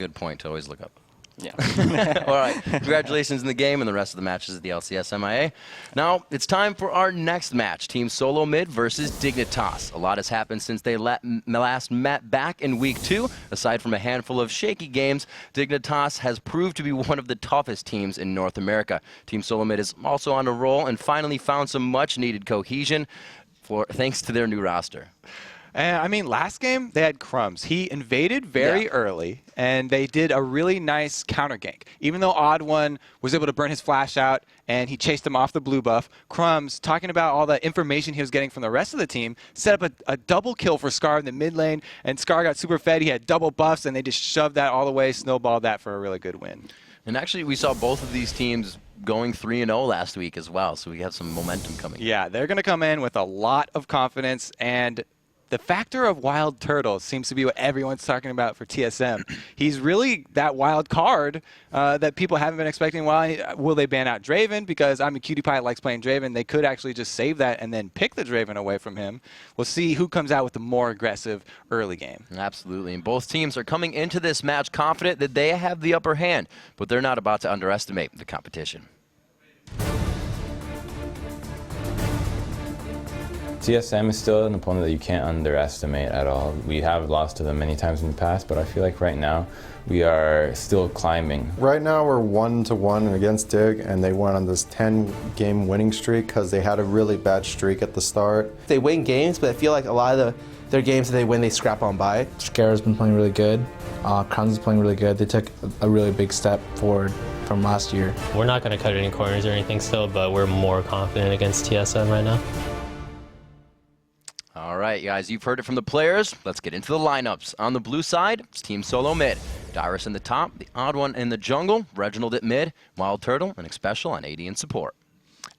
Good point to always look up. Yeah. All right. Congratulations in the game and the rest of the matches at the LCS MIA. Now, it's time for our next match. Team Solo Mid versus Dignitas. A lot has happened since they last met back in Week 2. Aside from a handful of shaky games, Dignitas has proved to be one of the toughest teams in North America. Team Solo Mid is also on a roll and finally found some much-needed cohesion thanks to their new roster. I mean, last game, they had Crumbs. He invaded very early, and they did a really nice counter gank. Even though Odd One was able to burn his flash out, and he chased him off the blue buff, Crumbs, talking about all the information he was getting from the rest of the team, set up a double kill for Scar in the mid lane, and Scar got super fed. He had double buffs, and they just shoved that all the way, snowballed that for a really good win. And actually, we saw both of these teams going 3-0 last week as well, so we have some momentum coming. Yeah, they're going to come in with a lot of confidence, and the factor of Wild Turtle seems to be what everyone's talking about for TSM. He's really that wild card that people haven't been expecting. Will they ban out Draven? Because I'm a Cutie Pie likes playing Draven. They could actually just save that and then pick the Draven away from him. We'll see who comes out with the more aggressive early game. Absolutely. And both teams are coming into this match confident that they have the upper hand, but they're not about to underestimate the competition. TSM is still an opponent that you can't underestimate at all. We have lost to them many times in the past, but I feel like right now we are still climbing. Right now we're 1-1 against Dig, and they went on this 10-game winning streak because they had a really bad streak at the start. They win games, but I feel like a lot of their games that they win, they scrap on by. Scara's been playing really good. Crowns is playing really good. They took a really big step forward from last year. We're not going to cut any corners or anything still, but we're more confident against TSM right now. All right, guys, you've heard it from the players. Let's get into the lineups. On the blue side, it's Team Solo Mid. Dyrus in the top, the Odd One in the jungle, Reginald at mid, Wild Turtle, and Xpecial on AD and support.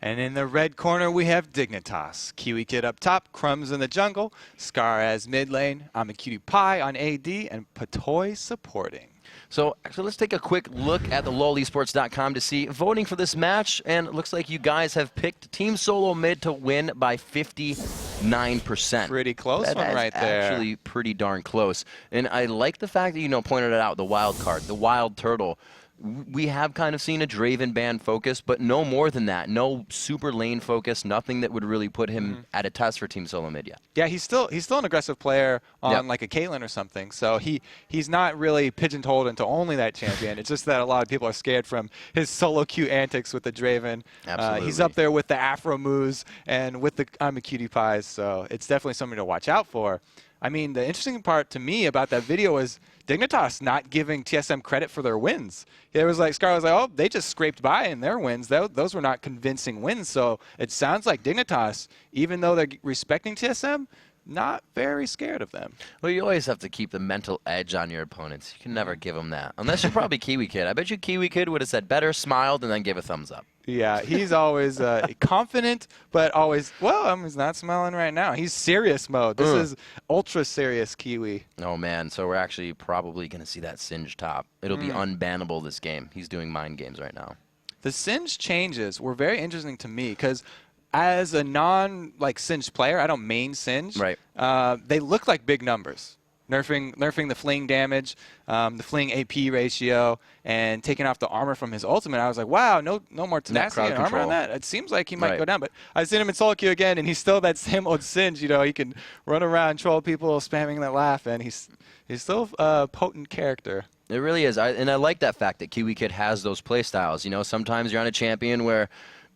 And in the red corner, we have Dignitas. Kiwi Kid up top, Crumbs in the jungle, Scar as mid lane, I'm a Cutie Pie on AD, and Patoy supporting. So actually, let's take a quick look at the LOLesports.com to see voting for this match, and it looks like you guys have picked Team Solo Mid to win by 59%. Pretty close one right there. Actually pretty darn close. And I like the fact that, pointed it out, the wild card, the Wild Turtle. We have kind of seen a Draven ban focus, but no more than that. No super lane focus, nothing that would really put him at a test for Team Solo Mid yet. Yeah, he's still an aggressive player on like a Caitlyn or something. So he's not really pigeonholed into only that champion. It's just that a lot of people are scared from his solo queue antics with the Draven. Absolutely. He's up there with the Afro moves and with the I'm a Cutie Pies. So it's definitely something to watch out for. I mean, the interesting part to me about that video is Dignitas not giving TSM credit for their wins. It was like, Scar was like, oh, they just scraped by in their wins. Those were not convincing wins. So it sounds like Dignitas, even though they're respecting TSM, not very scared of them. Well, you always have to keep the mental edge on your opponents. You can never give them that. Unless you're probably Kiwi Kid. I bet you Kiwi Kid would have said better, smiled, and then gave a thumbs up. Yeah, he's always confident, but always, well, he's not smiling right now. He's serious mode. This is ultra serious Kiwi. Oh, man. So we're actually probably going to see that Singe top. It'll be unbannable this game. He's doing mind games right now. The Singe changes were very interesting to me because as a non-Singe player, I don't main Singe. Right. They look like big numbers. Nerfing the fling damage, the fling AP ratio, and taking off the armor from his ultimate. I was like, wow, no more tenacity and armor on that. It seems like he might go down. But I've seen him in solo queue again, and he's still that same old Singe. He can run around, troll people, spamming that laugh, and he's still a potent character. It really is. And I like that fact that Kiwi Kid has those play styles. Sometimes you're on a champion where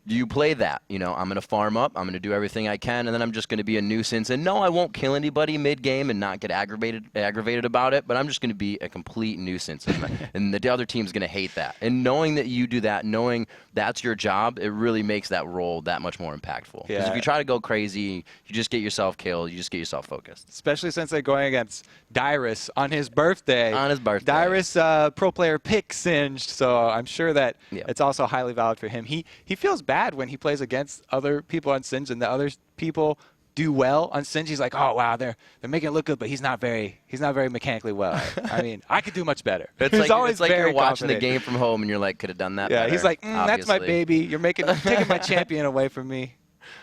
you play that. I'm going to farm up. I'm going to do everything I can, and then I'm just going to be a nuisance. And no, I won't kill anybody mid-game and not get aggravated about it, but I'm just going to be a complete nuisance. And the other team's going to hate that. And knowing that you do that, knowing that's your job, it really makes that role that much more impactful. Because if you try to go crazy, you just get yourself killed. You just get yourself focused. Especially since they're going against Dyrus on his birthday. On his birthday. Dyrus, pro player pick Singed, so I'm sure that it's also highly valid for him. He feels bad when he plays against other people on Singe and the other people do well on Singe. He's like, oh wow, they're making it look good, but he's not very mechanically well. I mean, I could do much better. It's like you're watching the game from home and you're like, could have done that better. He's like, that's my baby. You're taking my champion away from me.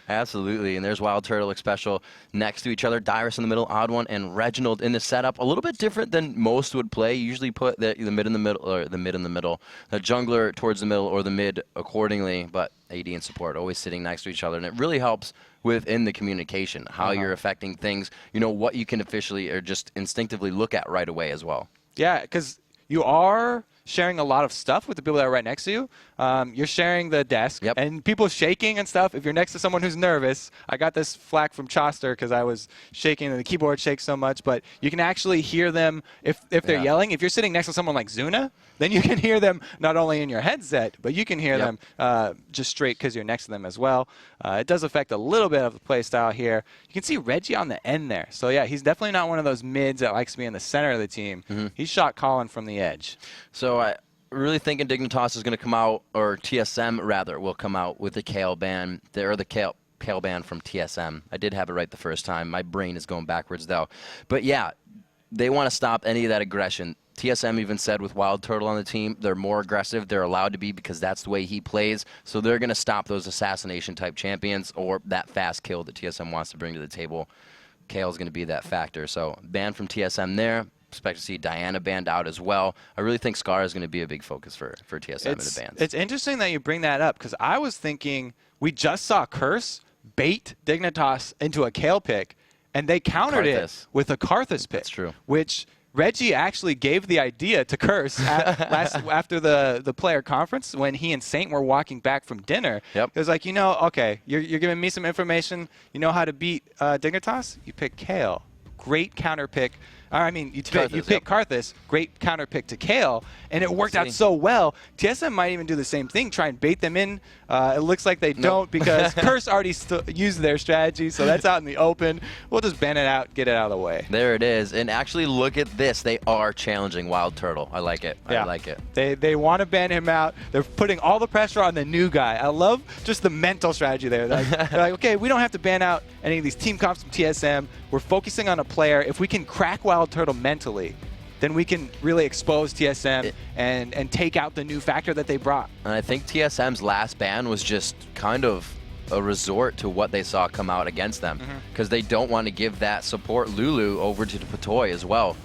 Absolutely, and there's Wild Turtle Special next to each other. Dyrus in the middle, Odd One, and Reginald in the setup. A little bit different than most would play. You usually put the mid in the middle, or the mid in the middle, the jungler towards the middle, or the mid accordingly. But AD and support always sitting next to each other, and it really helps within the communication, how you're affecting things. You know what you can officially or just instinctively look at right away as well. Yeah, because you are sharing a lot of stuff with the people that are right next to you. You're sharing the desk, and people shaking and stuff. If you're next to someone who's nervous, I got this flack from Choster because I was shaking and the keyboard shakes so much, but you can actually hear them if they're yelling. If you're sitting next to someone like Zuna, then you can hear them not only in your headset, but you can hear them just straight because you're next to them as well. It does affect a little bit of the play style here. You can see Reggie on the end there. So, yeah, he's definitely not one of those mids that likes to be in the center of the team. He's shot calling from the edge. So I really thinking Dignitas is going to come out, or TSM rather, will come out with the Kale ban. They're the Kale ban from TSM. I did have it right the first time. My brain is going backwards, though. But, yeah, they want to stop any of that aggression. TSM even said with Wild Turtle on the team, they're more aggressive. They're allowed to be because that's the way he plays. So they're going to stop those assassination-type champions or that fast kill that TSM wants to bring to the table. Kale's going to be that factor. So ban from TSM there. Expect to see Diana banned out as well. I really think Scar is going to be a big focus for TSM in the bans. It's interesting that you bring that up because I was thinking we just saw Curse bait Dignitas into a Kale pick, and they countered it with a Karthus pick. That's true. Which Reggie actually gave the idea to Curse after the player conference when he and Saint were walking back from dinner. It was like, okay, you're giving me some information. You know how to beat Dignitas? You pick Kale. Great counter pick. I mean, you pick Karthus, great counter pick to Kale, and it worked out so well. TSM might even do the same thing, try and bait them in. It looks like they don't because Curse already used their strategy, so that's out in the open. We'll just ban it out, get it out of the way. There it is. And actually, look at this. They are challenging Wild Turtle. I like it. I like it. They want to ban him out. They're putting all the pressure on the new guy. I love just the mental strategy there. They're like, okay, we don't have to ban out any of these team comps from TSM. We're focusing on a player. If we can crack Wild Turtle mentally, then we can really expose TSM and take out the new factor that they brought. And I think TSM's last ban was just kind of a resort to what they saw come out against them because they don't want to give that support Lulu over to Patoy as well.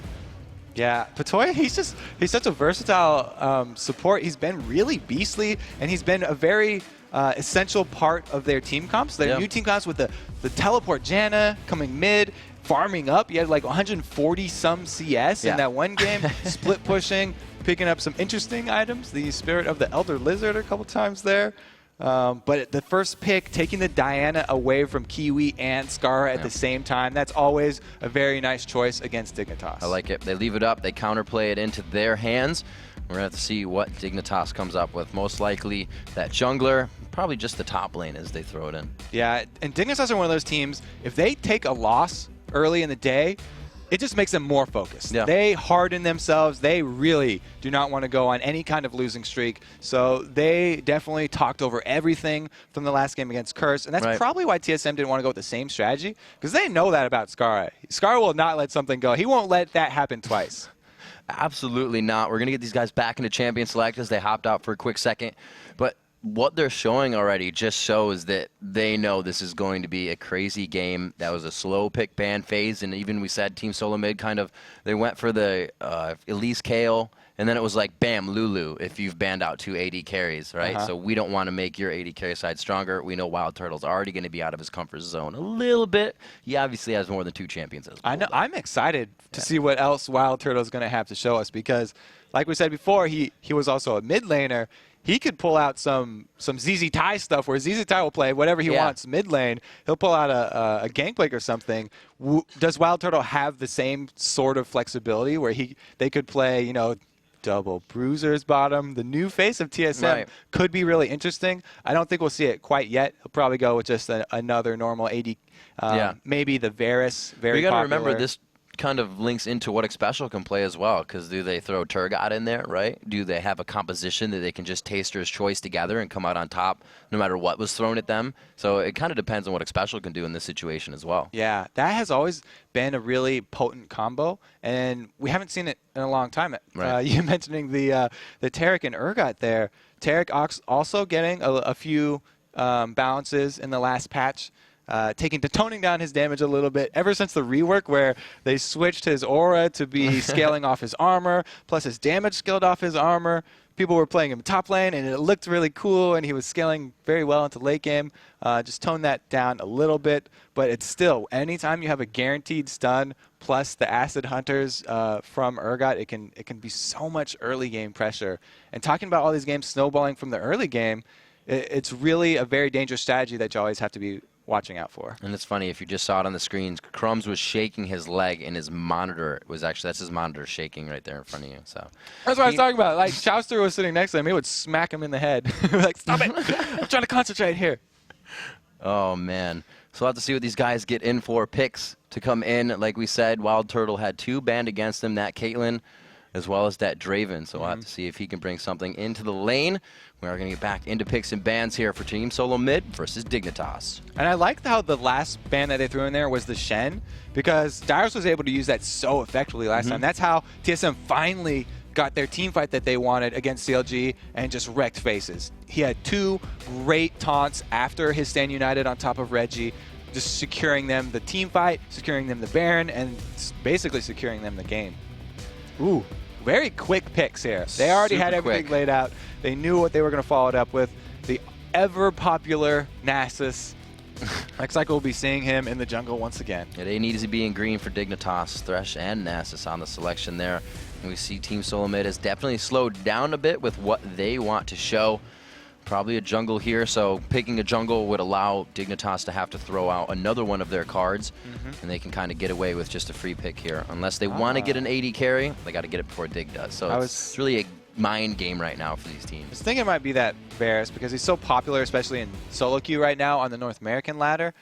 Yeah, Patoy, he's such a versatile support. He's been really beastly, and he's been a very essential part of their team comps. Their new team comps with the teleport Janna coming mid, farming up. You had like 140 some CS in that one game, split pushing, picking up some interesting items. The Spirit of the Elder Lizard a couple times there. But the first pick, taking the Diana away from KILLI and Scar at the same time, that's always a very nice choice against Dignitas. I like it. They leave it up. They counterplay it into their hands. We're going to have to see what Dignitas comes up with. Most likely that jungler, probably just the top lane as they throw it in. Yeah, and Dignitas are one of those teams, if they take a loss early in the day, it just makes them more focused. They harden themselves. They really do not want to go on any kind of losing streak. So they definitely talked over everything from the last game against Curse. And that's probably why TSM didn't want to go with the same strategy, because they know that about Scar. Scar will not let something go. He won't let that happen twice. Absolutely not. We're going to get these guys back into Champion Select as they hopped out for a quick second. But what they're showing already just shows that they know this is going to be a crazy game. That was a slow pick ban phase, and even we said Team Solo Mid kind of, they went for the Elise Kale, and then it was like, bam, Lulu, if you've banned out 2 AD carries, right? So we don't want to make your AD carry side stronger. We know Wild Turtle's already going to be out of his comfort zone a little bit. He obviously has more than 2 champions. I know. I'm excited to see what else Wild Turtle's going to have to show us because, like we said before, he was also a mid laner. He could pull out some ZZ Tai stuff where ZZ Tai will play whatever he wants mid lane. He'll pull out a Gangplank or something. Does Wild Turtle have the same sort of flexibility where they could play, double bruisers bottom? The new face of TSM could be really interesting. I don't think we'll see it quite yet. He'll probably go with just another normal AD. Maybe the Varus, very popular. We got to remember this kind of links into what Xpecial can play as well, because do they throw Turgot in there, right? Do they have a composition that they can just Taster's Choice together and come out on top no matter what was thrown at them? So it kind of depends on what Xpecial can do in this situation as well. Yeah, that has always been a really potent combo, and we haven't seen it in a long time. You mentioning the Taric and Urgot there. Taric also getting a few balances in the last patch, toning down his damage a little bit ever since the rework where they switched his aura to be scaling off his armor, plus his damage scaled off his armor. People were playing him top lane, and it looked really cool, and he was scaling very well into late game. Just tone that down a little bit, but it's still, anytime you have a guaranteed stun plus the Acid Hunters from Urgot, it can be so much early game pressure. And talking about all these games snowballing from the early game, it's really a very dangerous strategy that you always have to be watching out for. And it's funny, if you just saw it on the screens, Crumbs was shaking his leg, and his monitor was actually, that's his monitor shaking right there in front of you. So that's what I was talking about. Like, Chowster was sitting next to him, he would smack him in the head. Like, stop it! I'm trying to concentrate here. Oh, man. So we'll have to see what these guys get in for. Picks to come in. Like we said, Wild Turtle had 2 banned against him, that Caitlyn, as well as that Draven. So we'll have to see if he can bring something into the lane. We are going to get back into picks and bans here for Team Solo Mid versus Dignitas. And I liked how the last ban that they threw in there was the Shen, because Darius was able to use that so effectively last time. That's how TSM finally got their team fight that they wanted against CLG and just wrecked faces. He had 2 great taunts after his stand united on top of Reggie, just securing them the team fight, securing them the Baron, and basically securing them the game. Ooh, very quick picks here. They already had everything laid out. They knew what they were going to follow it up with. The ever-popular Nasus. Looks like we'll be seeing him in the jungle once again. Yeah, they need to be in green for Dignitas, Thresh, and Nasus on the selection there. And we see Team Solo Mid has definitely slowed down a bit with what they want to show. Probably a jungle here, so picking a jungle would allow Dignitas to have to throw out another one of their cards, and they can kind of get away with just a free pick here. Unless they want to get an AD carry, they got to get it before Dig does. So it's really a mind game right now for these teams. I was thinking it might be that Varus, because he's so popular, especially in solo queue right now on the North American ladder.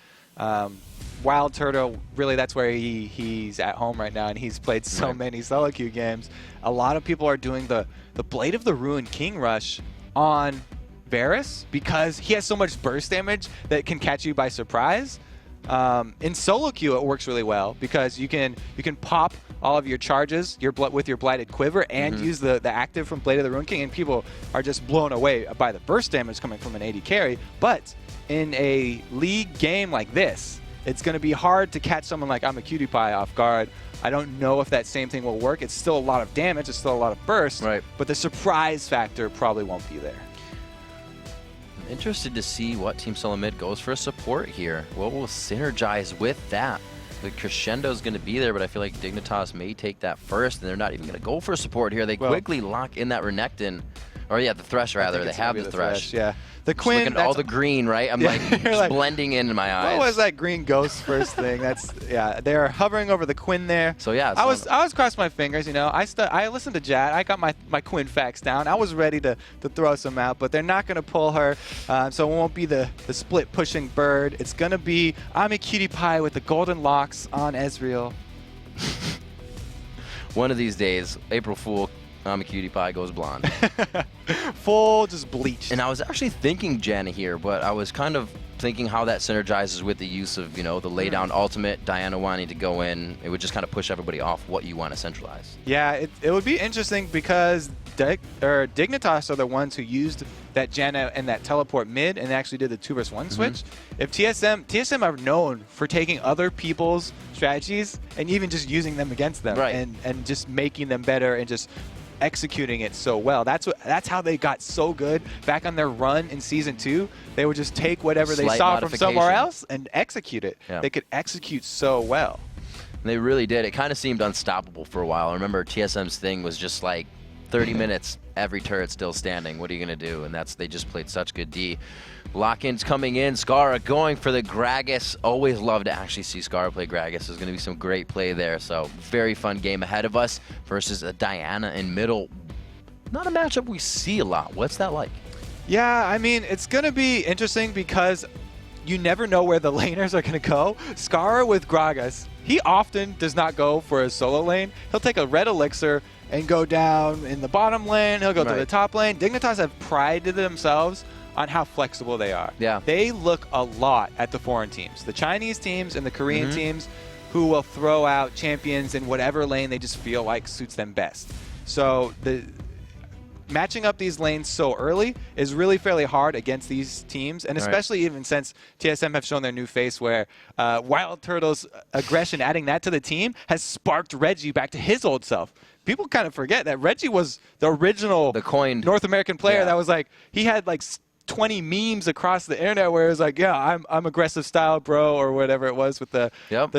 Wild Turtle, really that's where he's at home right now, and he's played so many solo queue games. A lot of people are doing the Blade of the Ruined King rush on Varus because he has so much burst damage that can catch you by surprise. In solo queue, it works really well because you can pop all of your charges with your Blighted Quiver and use the active from Blade of the Ruined King, and people are just blown away by the burst damage coming from an AD carry. But in a league game like this, it's going to be hard to catch someone like I'm a Cutie Pie off guard. I don't know if that same thing will work. It's still a lot of damage, it's still a lot of burst, but the surprise factor probably won't be there. Interested to see what Team Solo Mid goes for a support here. What will synergize with that? The crescendo is going to be there, but I feel like Dignitas may take that first, and they're not even going to go for support here. They quickly lock in that Renekton. Or yeah, the Thresh rather. They have the Thresh. Yeah. The Quinn. Looking at all the green, right? I'm like, just blending in my eyes. What was that green ghost first thing? That's they're hovering over the Quinn there. So yeah, I was crossing my fingers, you know. I listened to Jad. I got my Quinn facts down. I was ready to throw some out, but they're not going to pull her. So it won't be the split pushing bird. It's going to be I'm a Cutie Pie with the golden locks on Ezreal. One of these days, April Fool, I'm a Cutie Pie goes blonde. Full just bleached. And I was actually thinking Janna here, but I was kind of thinking how that synergizes with the use of, you know, the laydown ultimate, Diana wanting to go in. It would just kind of push everybody off what you want to centralize. Yeah, it would be interesting because Dignitas are the ones who used that Janna and that teleport mid and actually did the 2-1 switch. If TSM are known for taking other people's strategies and even just using them against them and just making them better and just executing it so well. That's how they got so good back on their run in Season 2. They would just take whatever they saw from somewhere else and execute it. They could execute so well. And they really did. It kind of seemed unstoppable for a while. I remember TSM's thing was just like 30 minutes, every turret still standing. What are you going to do? And they just played such good D. Lock-in's coming in. Skara going for the Gragas. Always love to actually see Skara play Gragas. There's going to be some great play there. So very fun game ahead of us versus a Diana in middle. Not a matchup we see a lot. What's that like? Yeah, I mean, it's going to be interesting because you never know where the laners are going to go. Skara with Gragas, he often does not go for a solo lane. He'll take a red elixir and go down in the bottom lane. He'll go to the top lane. Dignitas have prided themselves on how flexible they are. Yeah. They look a lot at the foreign teams, the Chinese teams and the Korean teams, who will throw out champions in whatever lane they just feel like suits them best. So matching up these lanes so early is really fairly hard against these teams, and especially even since TSM have shown their new face where Wild Turtle's aggression, adding that to the team, has sparked Reggie back to his old self. People kind of forget that Reggie was the original North American player that was like, he had like 20 memes across the internet where it was like, yeah, I'm aggressive style, bro, or whatever it was with the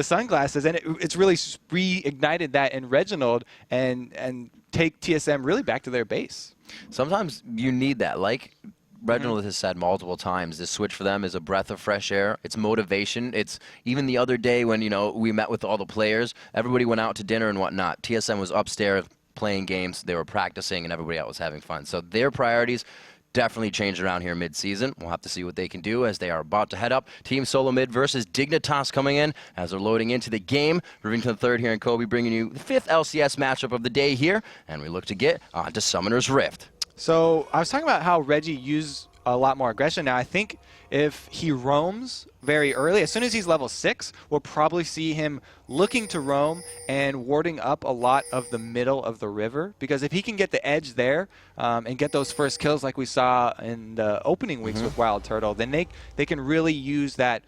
sunglasses. And it's really reignited that in Reginald and take TSM really back to their base. Sometimes you need that. Like Reginald has said multiple times, this switch for them is a breath of fresh air. It's motivation. It's even the other day when, you know, we met with all the players, everybody went out to dinner and whatnot. TSM was upstairs playing games. They were practicing and everybody else was having fun. So their priorities definitely changed around here mid-season. We'll have to see what they can do as they are about to head up. Team Solo Mid versus Dignitas coming in as they're loading into the game. Moving to the third here in Kobe, bringing you the 5th LCS matchup of the day here. And we look to get on to Summoner's Rift. So I was talking about how Reggie used a lot more aggression. Now I think if he roams very early, as soon as he's level 6, we'll probably see him looking to roam and warding up a lot of the middle of the river. Because if he can get the edge there and get those first kills like we saw in the opening weeks with Wild Turtle, then they can really use that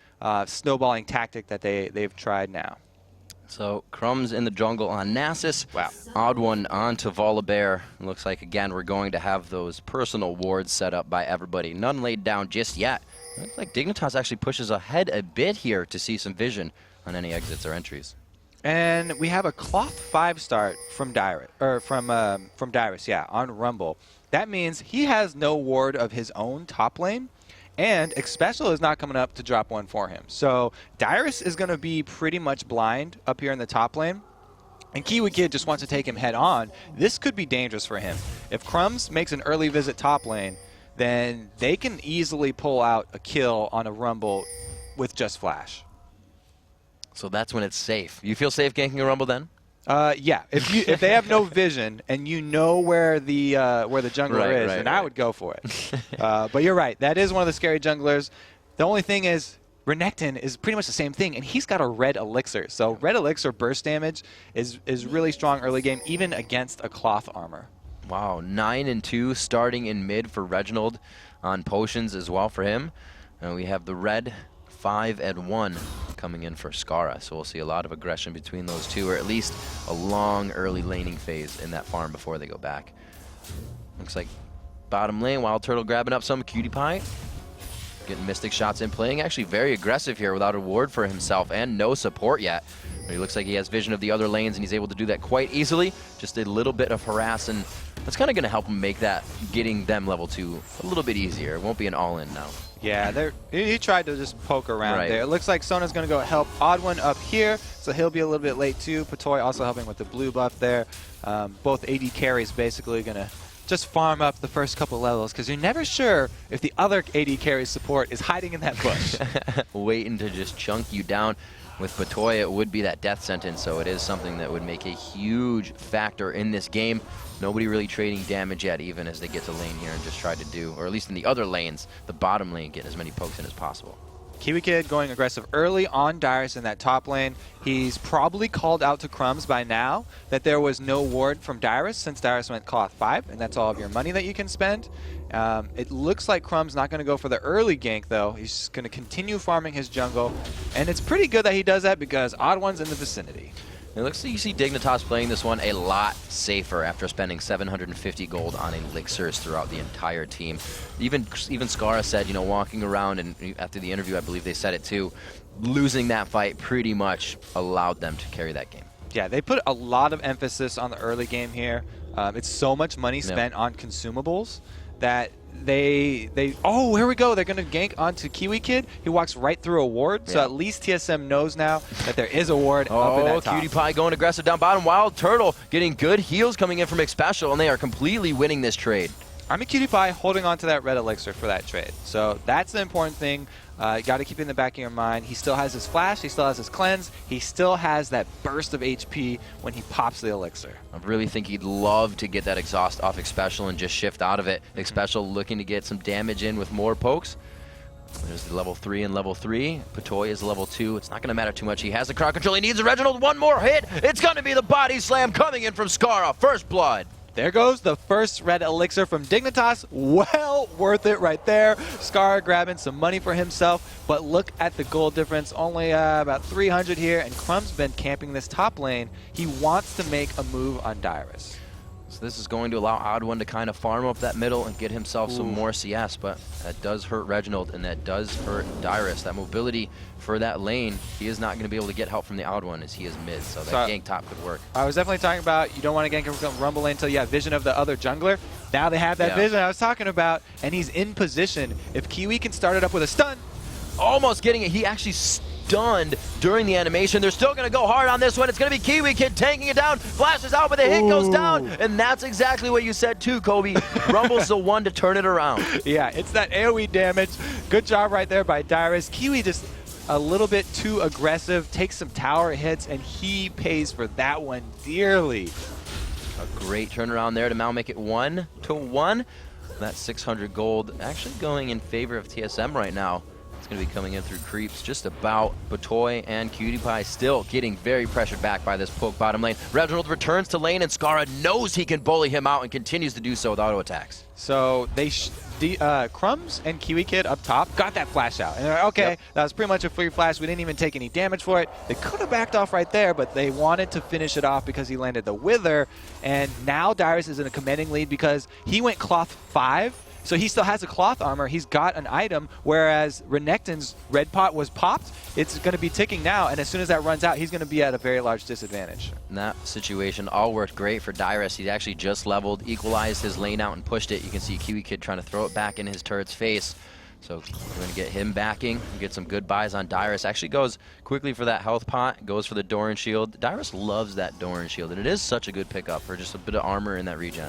snowballing tactic that they've tried now. So Crumbs in the jungle on Nasus. Wow. Odd one on to Volibear. Looks like, again, we're going to have those personal wards set up by everybody. None laid down just yet. Looks like Dignitas actually pushes ahead a bit here to see some vision on any exits or entries. And we have a cloth 5 start from Dyrus, on Rumble. That means he has no ward of his own top lane. And Xpecial is not coming up to drop one for him. So Dyrus is going to be pretty much blind up here in the top lane. And Kiwi Kid just wants to take him head on. This could be dangerous for him. If Crumbs makes an early visit top lane, then they can easily pull out a kill on a Rumble with just Flash. So that's when it's safe. You feel safe ganking a Rumble then? Yeah. If they have no vision and you know where the jungler is, then I would go for it. But you're right. That is one of the scary junglers. The only thing is, Renekton is pretty much the same thing, and he's got a red elixir. So red elixir burst damage is really strong early game, even against a cloth armor. Wow, 9-2 starting in mid for Reginald on potions as well for him. And we have the red 5-1 coming in for Skara. So we'll see a lot of aggression between those two, or at least a long early laning phase in that farm before they go back. Looks like bottom lane, Wild Turtle grabbing up some Cutie Pie. Getting Mystic shots in, playing actually very aggressive here without a ward for himself and no support yet. But he looks like he has vision of the other lanes and he's able to do that quite easily. Just a little bit of harass, and that's kind of going to help him make that, getting them level 2 a little bit easier. It won't be an all-in now. Yeah, he tried to just poke around there. It looks like Sona's going to go help Odd One up here, so he'll be a little bit late too. Patoy also helping with the blue buff there. Both AD carries basically going to just farm up the first couple levels, because you're never sure if the other AD carry support is hiding in that bush. Waiting to just chunk you down. With Patoy, it would be that death sentence, so it is something that would make a huge factor in this game. Nobody really trading damage yet, even as they get to lane here and just try to do, or at least in the other lanes, the bottom lane, get as many pokes in as possible. Kiwi Kid going aggressive early on Dyrus in that top lane. He's probably called out to Crumbs by now that there was no ward from Dyrus since Dyrus went cloth 5, and that's all of your money that you can spend. It looks like Crumbs not going to go for the early gank though. He's just going to continue farming his jungle, and it's pretty good that he does that because Odd One's in the vicinity. It looks like you see Dignitas playing this one a lot safer after spending 750 gold on elixirs throughout the entire team. Even Skara said, you know, walking around, and after the interview, I believe they said it too, losing that fight pretty much allowed them to carry that game. Yeah, they put a lot of emphasis on the early game here. It's so much money spent on consumables that oh, here we go. They're going to gank onto Kiwi Kid. He walks right through a ward, so at least TSM knows now that there is a ward up in that top. Cutie Pie going aggressive down bottom. Wild Turtle getting good heals coming in from Xpecial, and they are completely winning this trade. I'm a Cutie Pie holding on to that red elixir for that trade. So that's the important thing. You got to keep it in the back of your mind. He still has his flash. He still has his cleanse. He still has that burst of HP when he pops the elixir. I really think he'd love to get that exhaust off Xpecial and just shift out of it. Xpecial looking to get some damage in with more pokes. There's the level 3 and level 3. Patoy is level 2. It's not going to matter too much. He has the crowd control. He needs a Reginald. One more hit. It's going to be the body slam coming in from Skara. First blood. There goes the first red elixir from Dignitas. Well worth it right there. Scar grabbing some money for himself, but look at the gold difference. Only about 300 here, and Crumb's been camping this top lane. He wants to make a move on Dyrus. So this is going to allow Odd1 to kind of farm up that middle and get himself some more CS, but that does hurt Reginald, and that does hurt Dyrus. That mobility for that lane, he is not going to be able to get help from the Odd1 as he is mid, so that gank top could work. I was definitely talking about you don't want to gank from Rumble lane until you have vision of the other jungler. Now they have that vision I was talking about, and he's in position. If KILLI can start it up with a stun. Almost getting it. He actually stunned during the animation. They're still going to go hard on this one. It's going to be Kiwi Kid tanking it down. Flashes out, but the hit goes down. And that's exactly what you said too, Kobe. Rumble's the one to turn it around. Yeah, it's that AoE damage. Good job right there by Dyrus. Kiwi just a little bit too aggressive, takes some tower hits, and he pays for that one dearly. A great turnaround there to now make it 1-1. That 600 gold actually going in favor of TSM right now. It's going to be coming in through creeps just about. Batoy and Cutie Pie still getting very pressured back by this poke bottom lane. Reginald returns to lane, and Skara knows he can bully him out and continues to do so with auto attacks. So they Crumbs and Kiwi Kid up top got that flash out. And they're like, okay, that was pretty much a free flash. We didn't even take any damage for it. They could have backed off right there, but they wanted to finish it off because he landed the Wither. And now Dyrus is in a commanding lead because he went cloth 5. So he still has a cloth armor. He's got an item, whereas Renekton's red pot was popped. It's going to be ticking now, and as soon as that runs out, he's going to be at a very large disadvantage. And that situation all worked great for Dyrus. He actually just leveled, equalized his lane out, and pushed it. You can see Kiwi Kid trying to throw it back in his turret's face. So we're going to get him backing, get some good buys on Dyrus. Actually goes quickly for that health pot, goes for the Doran shield. Dyrus loves that Doran shield, and it is such a good pickup for just a bit of armor in that regen.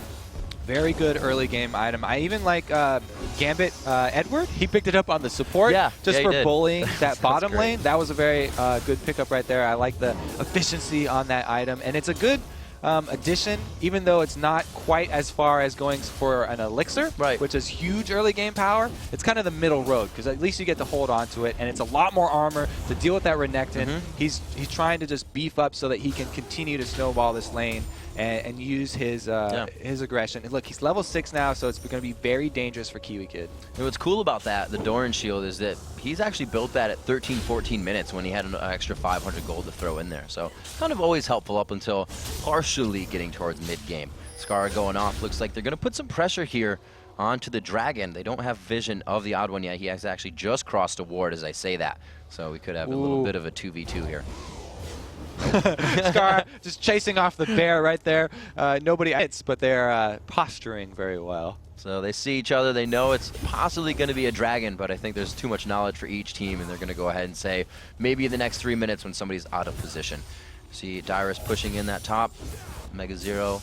Very good early game item. I even like Gambit Edward. He picked it up on the support just for bullying that bottom lane. That was a very good pickup right there. I like the efficiency on that item. And it's a good addition, even though it's not quite as far as going for an elixir, which is huge early game power. It's kind of the middle road, because at least you get to hold on to it, and it's a lot more armor to deal with that Renekton. He's trying to just beef up so that he can continue to snowball this lane and use his aggression. And look, he's level 6 now, so it's going to be very dangerous for Kiwi Kid. And what's cool about that, the Doran shield, is that he's actually built that at 13, 14 minutes when he had an extra 500 gold to throw in there. So kind of always helpful up until partially getting towards mid-game. Skara going off. Looks like they're going to put some pressure here onto the Dragon. They don't have vision of the Odd One yet. He has actually just crossed a ward as I say that. So we could have a little bit of a 2v2 here. Skara just chasing off the bear right there. Nobody hits, but they're posturing very well. So they see each other. They know it's possibly going to be a dragon, but I think there's too much knowledge for each team, and they're going to go ahead and say maybe in the next 3 minutes when somebody's out of position. See Dyrus pushing in that top. Mega Zero,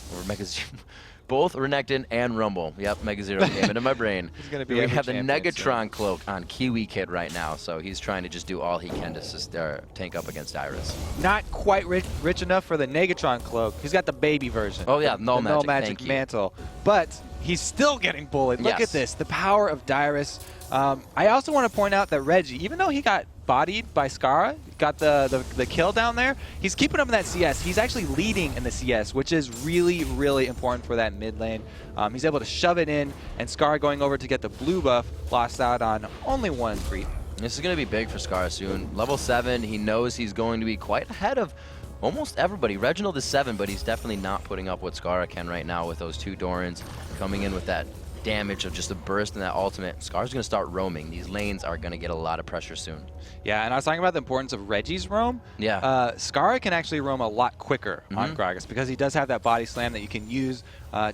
both Renekton and Rumble. Yep, Mega Zero came into my brain. He's gonna be we have the Negatron cloak on Kiwi Kid right now, so he's trying to just do all he can to tank up against Dyrus. Not quite rich enough for the Negatron cloak. He's got the baby version. Oh yeah, Null Magic. Null Magic mantle. But he's still getting bullied. Look at this, the power of Dyrus. I also want to point out that Reggie, even though he got bodied by Skara, got the kill down there, he's keeping up in that CS. He's actually leading in the CS, which is really, really important for that mid lane. He's able to shove it in, and Skara going over to get the blue buff, lost out on only one creep. This is going to be big for Skara soon. Level 7, he knows he's going to be quite ahead of almost everybody. Reginald is 7, but he's definitely not putting up what Skara can right now with those two Dorans coming in with that damage of just a burst and that ultimate. Skara's going to start roaming. These lanes are going to get a lot of pressure soon. Yeah, and I was talking about the importance of Reggie's roam. Yeah. Skara can actually roam a lot quicker on Gragas because he does have that body slam that you can use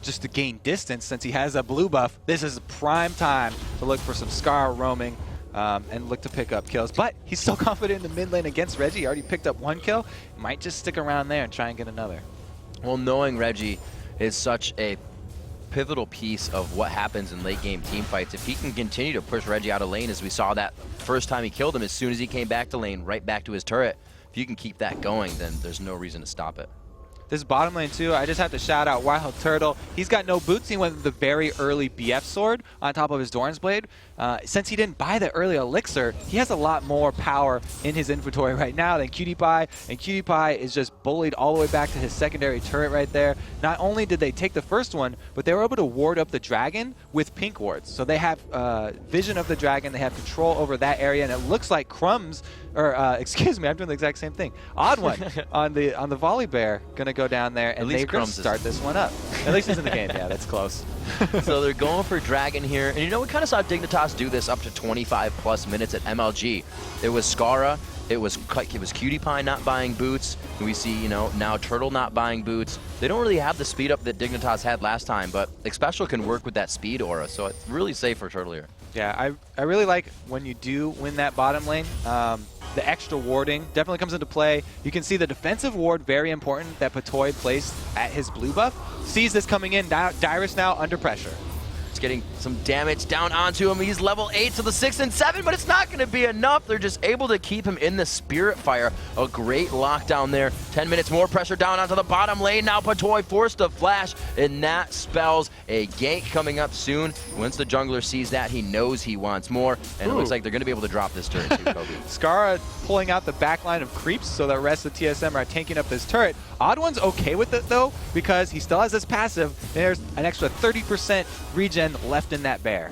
just to gain distance. Since he has a blue buff, this is prime time to look for some Skara roaming and look to pick up kills. But he's so confident in the mid lane against Reggie. He already picked up 1 kill. Might just stick around there and try and get another. Well, knowing Reggie is such a pivotal piece of what happens in late game team fights. If he can continue to push Reggie out of lane, as we saw that first time he killed him, as soon as he came back to lane, right back to his turret, if you can keep that going, then there's no reason to stop it. this bottom lane too, I just have to shout out Wild Turtle. He's got no boots. He went with the very early BF sword on top of his Doran's Blade. Since he didn't buy the early elixir, he has a lot more power in his inventory right now than Cutie Pie, and Cutie Pie is just bullied all the way back to his secondary turret right there. Not only did they take the first one, but they were able to ward up the dragon with pink wards. So they have vision of the dragon, they have control over that area, and it looks like Crumbs, or excuse me, I'm doing the exact same thing. Odd One on the volley bear gonna go down there, and they're gonna start this one up. At least it's in the game. Yeah, that's close. So they're going for Dragon here. And you know, we kind of saw Dignitas do this up to 25+ minutes at MLG. It was Scara, it was Cutie Pie not buying boots. And we see, you know, now Turtle not buying boots. They don't really have the speed up that Dignitas had last time, but Xpecial can work with that speed aura, so it's really safe for Turtle here. Yeah, I really like when you do win that bottom lane. The extra warding definitely comes into play. You can see the defensive ward, very important, that Patoy placed at his blue buff. Sees this coming in, Dyrus now under pressure. It's getting some damage down onto him. He's level 8 to the 6 and 7, but it's not going to be enough. They're just able to keep him in the Spirit Fire. A great lockdown there. 10 minutes more pressure down onto the bottom lane. Now Patoy forced to flash, and that spells a gank coming up soon. Once the jungler sees that, he knows he wants more, and it looks like they're going to be able to drop this turret too, Kobe. Scara pulling out the back line of creeps so the rest of TSM are tanking up this turret. Odd One's okay with it though, because he still has this passive. There's an extra 30% regen left in that bear.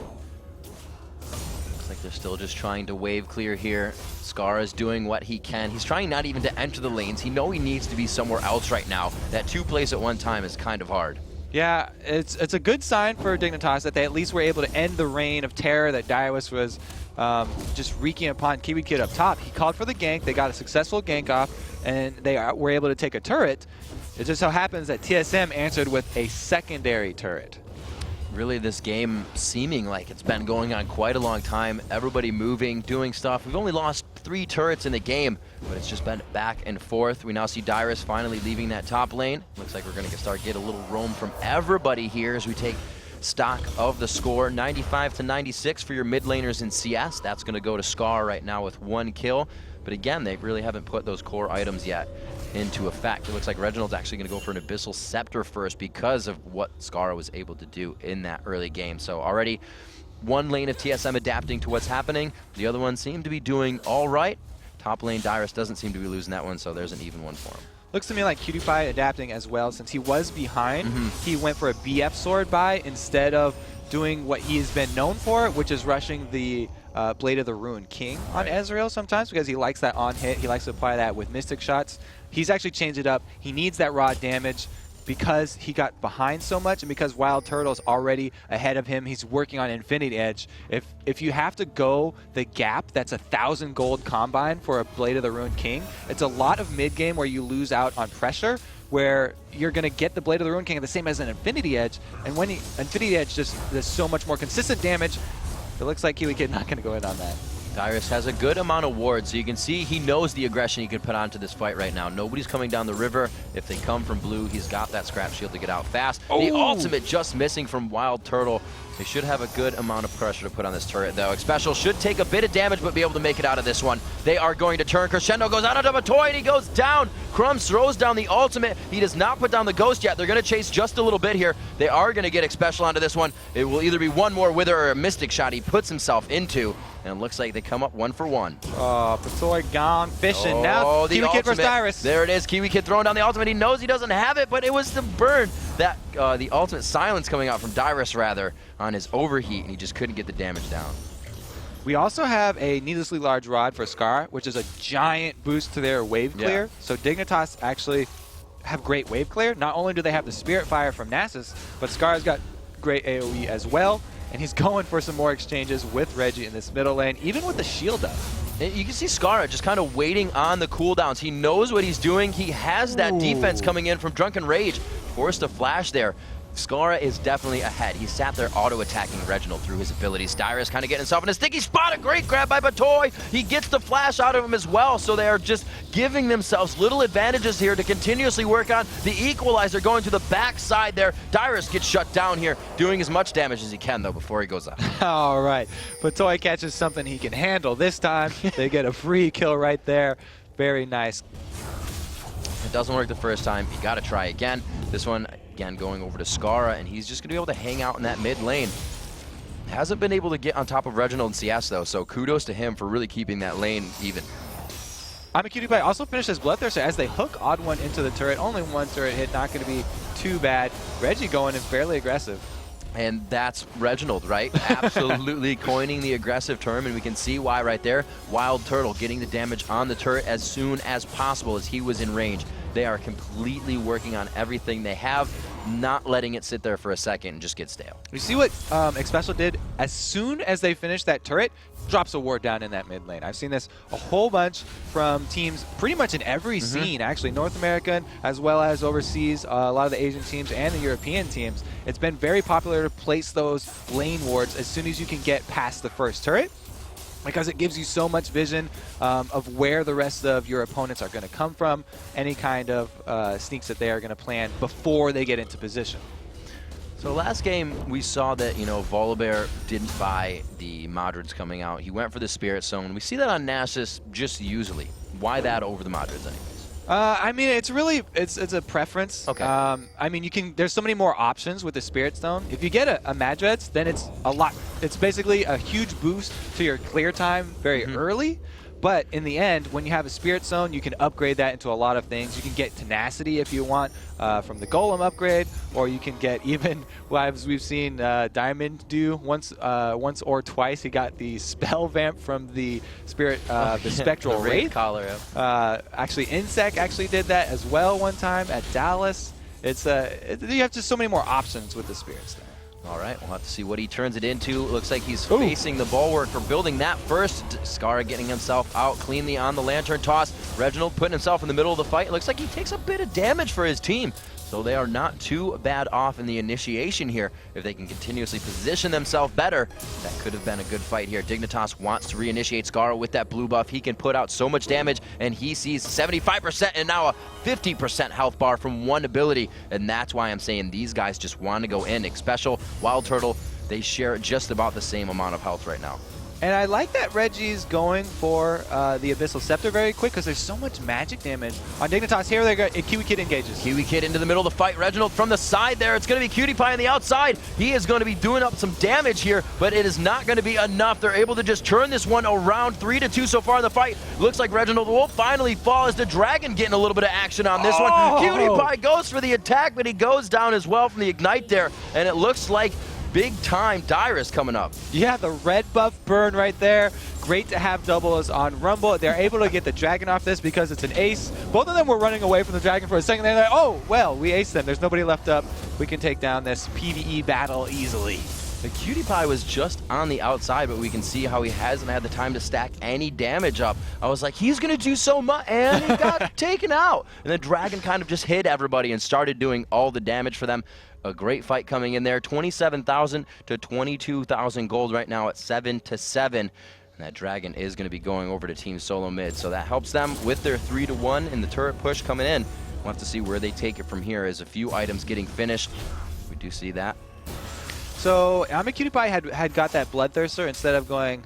Looks like they're still just trying to wave clear here. Scara's doing what he can. He's trying not even to enter the lanes. He knows he needs to be somewhere else right now. That 2 plays at one time is kind of hard. Yeah, it's a good sign for Dignitas that they at least were able to end the reign of terror that Dyrus was just wreaking upon Kiwi Kid up top. He called for the gank, they got a successful gank off, and they were able to take a turret. It just so happens that TSM answered with a secondary turret. Really, this game seeming like it's been going on quite a long time. Everybody moving, doing stuff. We've only lost 3 turrets in the game, but it's just been back and forth. We now see Dyrus finally leaving that top lane. Looks like we're going to start get a little roam from everybody here as we take stock of the score. 95 to 96 for your mid laners in CS. That's going to go to Scar right now with 1 kill. But again, they really haven't put those core items yet into effect. It looks like Reginald's actually going to go for an Abyssal Scepter first because of what Scara was able to do in that early game. So already one lane of TSM adapting to what's happening. The other one seemed to be doing all right. Top lane Dyrus doesn't seem to be losing that one, so there's an even one for him. Looks to me like Cutie Pie adapting as well. Since he was behind, he went for a BF sword buy instead of doing what he has been known for, which is rushing the Blade of the Ruined King on Ezreal sometimes, because he likes that on hit. He likes to apply that with Mystic shots. He's actually changed it up. He needs that raw damage because he got behind so much, and because Wild Turtle's already ahead of him. He's working on Infinity Edge. If you have to go the gap, that's 1,000 gold combine for a Blade of the Ruined King. It's a lot of mid game where you lose out on pressure, where you're going to get the Blade of the Ruined King the same as an Infinity Edge, and when Infinity Edge just does so much more consistent damage, it looks like Kiwi Kid not going to go in on that. Dyrus has a good amount of wards, so you can see he knows the aggression he can put onto this fight right now. Nobody's coming down the river. If they come from blue, he's got that scrap shield to get out fast. Oh. The ultimate just missing from Wild Turtle. They should have a good amount of pressure to put on this turret, though. Xpecial should take a bit of damage, but be able to make it out of this one. They are going to turn. Crescendo goes out onto Patoy, and he goes down. Crumbs throws down the ultimate. He does not put down the Ghost yet. They're going to chase just a little bit here. They are going to get Xpecial onto this one. It will either be one more Wither or a Mystic shot he puts himself into. And it looks like they come up 1 for 1. Oh, Patoy gone fishing. Oh, now the Kiwi Kid versus Dyrus. There it is. Kiwi Kid throwing down the ultimate. He knows he doesn't have it, but it was the burn. That the ultimate silence coming out from Dyrus, rather, on his overheat, and he just couldn't get the damage down. We also have a needlessly large rod for Scar, which is a giant boost to their wave clear. So Dignitas actually have great wave clear. Not only do they have the Spirit Fire from Nasus, but Scar's got great AoE as well. And he's going for some more exchanges with Reggie in this middle lane, even with the shield up. You can see Scara just kind of waiting on the cooldowns. He knows what he's doing. He has that defense coming in from Drunken Rage. Forced a flash there. Scara is definitely ahead. He sat there auto-attacking Reginald through his abilities. Dyrus kind of getting himself in a sticky spot. A great grab by Patoy. He gets the flash out of him as well, so they are just giving themselves little advantages here to continuously work on. The equalizer going to the backside there. Dyrus gets shut down here, doing as much damage as he can, though, before he goes up. All right. Patoy catches something he can handle this time. They get a free kill right there. Very nice. It doesn't work the first time. You got to try again. This one, again, going over to Skara, and he's just going to be able to hang out in that mid lane. Hasn't been able to get on top of Reginald and CS, though, so kudos to him for really keeping that lane even. Untitled also finished his Bloodthirster as they hook Odd1 into the turret. Only one turret hit, not going to be too bad. Reggie going in fairly aggressive. And that's Reginald, right? Absolutely coining the aggressive term, and we can see why right there. Wild Turtle getting the damage on the turret as soon as possible as he was in range. They are completely working on everything they have, not letting it sit there for a second and just get stale. You see what Xpecial did? As soon as they finished that turret, drops a ward down in that mid lane. I've seen this a whole bunch from teams pretty much in every scene, actually, North American as well as overseas, a lot of the Asian teams and the European teams. It's been very popular to place those lane wards as soon as you can get past the first turret, because it gives you so much vision of where the rest of your opponents are going to come from, any kind of sneaks that they are going to plan before they get into position. So last game, we saw that, you know, Volibear didn't buy the Madrids coming out. He went for the Spirit Zone. We see that on Nasus just usually. Why that over the Madrids anyways? I mean, it's really, it's a preference. Okay. I mean, there's so many more options with the Spirit Stone. If you get a Madrids, then it's a lot. It's basically a huge boost to your clear time very early. But in the end, when you have a Spirit Zone, you can upgrade that into a lot of things. You can get Tenacity if you want from the Golem upgrade, or you can get even, well, as we've seen Diamond do once or twice. He got the Spell Vamp from the Spirit, the Spectral the Wraith collar. Actually, Insect actually did that as well one time at Dallas. It's you have just so many more options with the Spirit Stone. All right, we'll have to see what he turns it into. It looks like he's facing the bulwark for building that first. Skara getting himself out cleanly on the lantern toss. Reginald putting himself in the middle of the fight. It looks like he takes a bit of damage for his team. So they are not too bad off in the initiation here. If they can continuously position themselves better, that could have been a good fight here. Dignitas wants to reinitiate Skara with that blue buff. He can put out so much damage, and he sees 75% and now a 50% health bar from one ability. And that's why I'm saying these guys just want to go in. Xpecial, Wild Turtle, they share just about the same amount of health right now. And I like that Reggie's going for the Abyssal Scepter very quick, because there's so much magic damage on Dignitas. Here they go. Kiwi Kid engages. Kiwi Kid into the middle of the fight. Reginald from the side there. It's going to be Cutie Pie on the outside. He is going to be doing up some damage here, but it is not going to be enough. They're able to just turn this one around. 3-2 so far in the fight. Looks like Reginald will finally fall as the Dragon getting a little bit of action on this one. Cutie Pie goes for the attack, but he goes down as well from the Ignite there, and it looks like big time Dyrus coming up. Yeah, the red buff burn right there. Great to have doubles on Rumble. They're able to get the Dragon off this because it's an ace. Both of them were running away from the Dragon for a second. They're like, oh, well, we aced them. There's nobody left up. We can take down this PvE battle easily. The Cutie Pie was just on the outside, but we can see how he hasn't had the time to stack any damage up. I was like, he's going to do so much, and he got taken out. And the Dragon kind of just hit everybody and started doing all the damage for them. A great fight coming in there. 27,000 to 22,000 gold right now at 7-7. And that Dragon is going to be going over to Team Solo Mid. So that helps them with their 3-1 and the turret push coming in. We'll have to see where they take it from here as a few items getting finished. We do see that. So Cutie Pie had got that Bloodthirster instead of going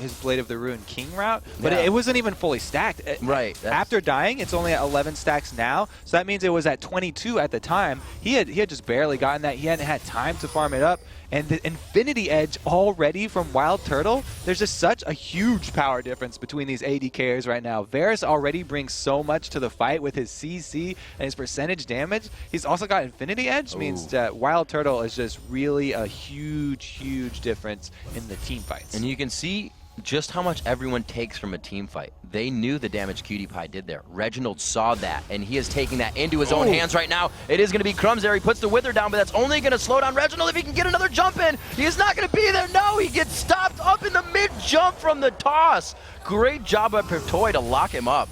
his Blade of the Ruined King route, but it wasn't even fully stacked. Right. After dying, it's only at 11 stacks now, so that means it was at 22 at the time. He had just barely gotten that. He hadn't had time to farm it up. And the Infinity Edge already from Wild Turtle, there's just such a huge power difference between these AD carries right now. Varus already brings so much to the fight with his CC and his percentage damage. He's also got Infinity Edge, means that Wild Turtle is just really a huge difference in the team fights. And you can see just how much everyone takes from a team fight. They knew the damage Cutie Pie did there. Reginald saw that, and he is taking that into his own hands right now. It is going to be Crumbs there. He puts the Wither down, but that's only going to slow down Reginald if he can get another jump in. He is not going to be there. No, he gets stopped up in the mid-jump from the toss. Great job by Pertoy to lock him up.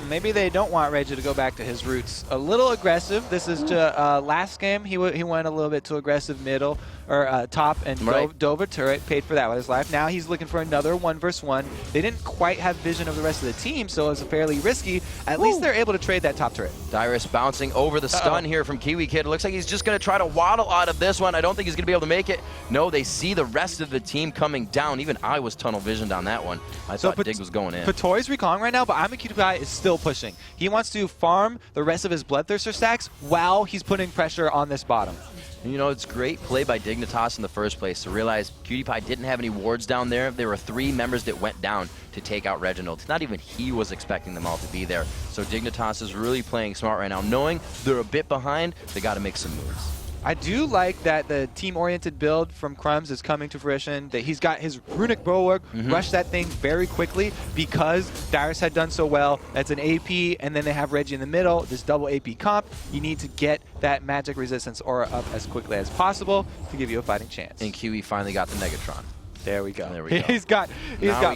Maybe they don't want Reggie to go back to his roots. A little aggressive. This is last game. He went a little bit too aggressive middle or top and dove a turret. Paid for that with his life. Now he's looking for another 1v1. They didn't quite have vision of the rest of the team, so it was fairly risky. At least they're able to trade that top turret. Dyrus bouncing over the stun here from Kiwi Kid. It looks like he's just going to try to waddle out of this one. I don't think he's going to be able to make it. No, they see the rest of the team coming down. Even I was tunnel visioned on that one. I thought Dig was going in. Pertoy's recalling right now, but Cutie Pie is still still pushing. He wants to farm the rest of his Bloodthirster stacks while he's putting pressure on this bottom. You know, it's great play by Dignitas in the first place to realize PewDiePie didn't have any wards down there. There were 3 members that went down to take out Reginald. Not even he was expecting them all to be there. So Dignitas is really playing smart right now. Knowing they're a bit behind, they got to make some moves. I do like that the team-oriented build from Crumbs is coming to fruition, that he's got his Runic Bulwark, rush that thing very quickly because Dyrus had done so well. That's an AP, and then they have Reggie in the middle, this double AP comp. You need to get that magic resistance aura up as quickly as possible to give you a fighting chance. And QE finally got the Negatron. There we go. There we go. He's got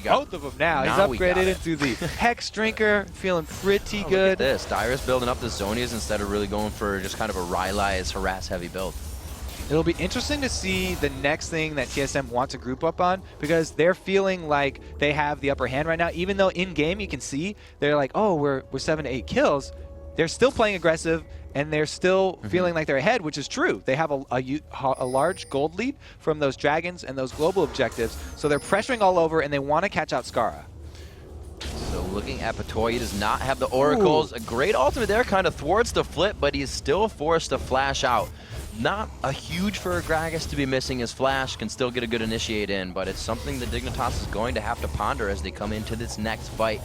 both of them now. He's upgraded into the Hex Drinker, feeling pretty Look good. at this. Dyrus building up the Zonias instead of really going for just kind of a Rylai's harass-heavy build. It'll be interesting to see the next thing that TSM wants to group up on, because they're feeling like they have the upper hand right now. Even though in-game you can see they're like, oh, we're 7 to 8 kills, they're still playing aggressive, and they're still feeling like they're ahead, which is true. They have a large gold lead from those dragons and those global objectives, so they're pressuring all over, and they want to catch out Skara. So looking at Patoy, he does not have the oracles. Ooh. A great ultimate there, kind of thwarts the flip, but he's still forced to flash out. Not a huge for Gragas to be missing his flash, can still get a good initiate in, but it's something that Dignitas is going to have to ponder as they come into this next fight.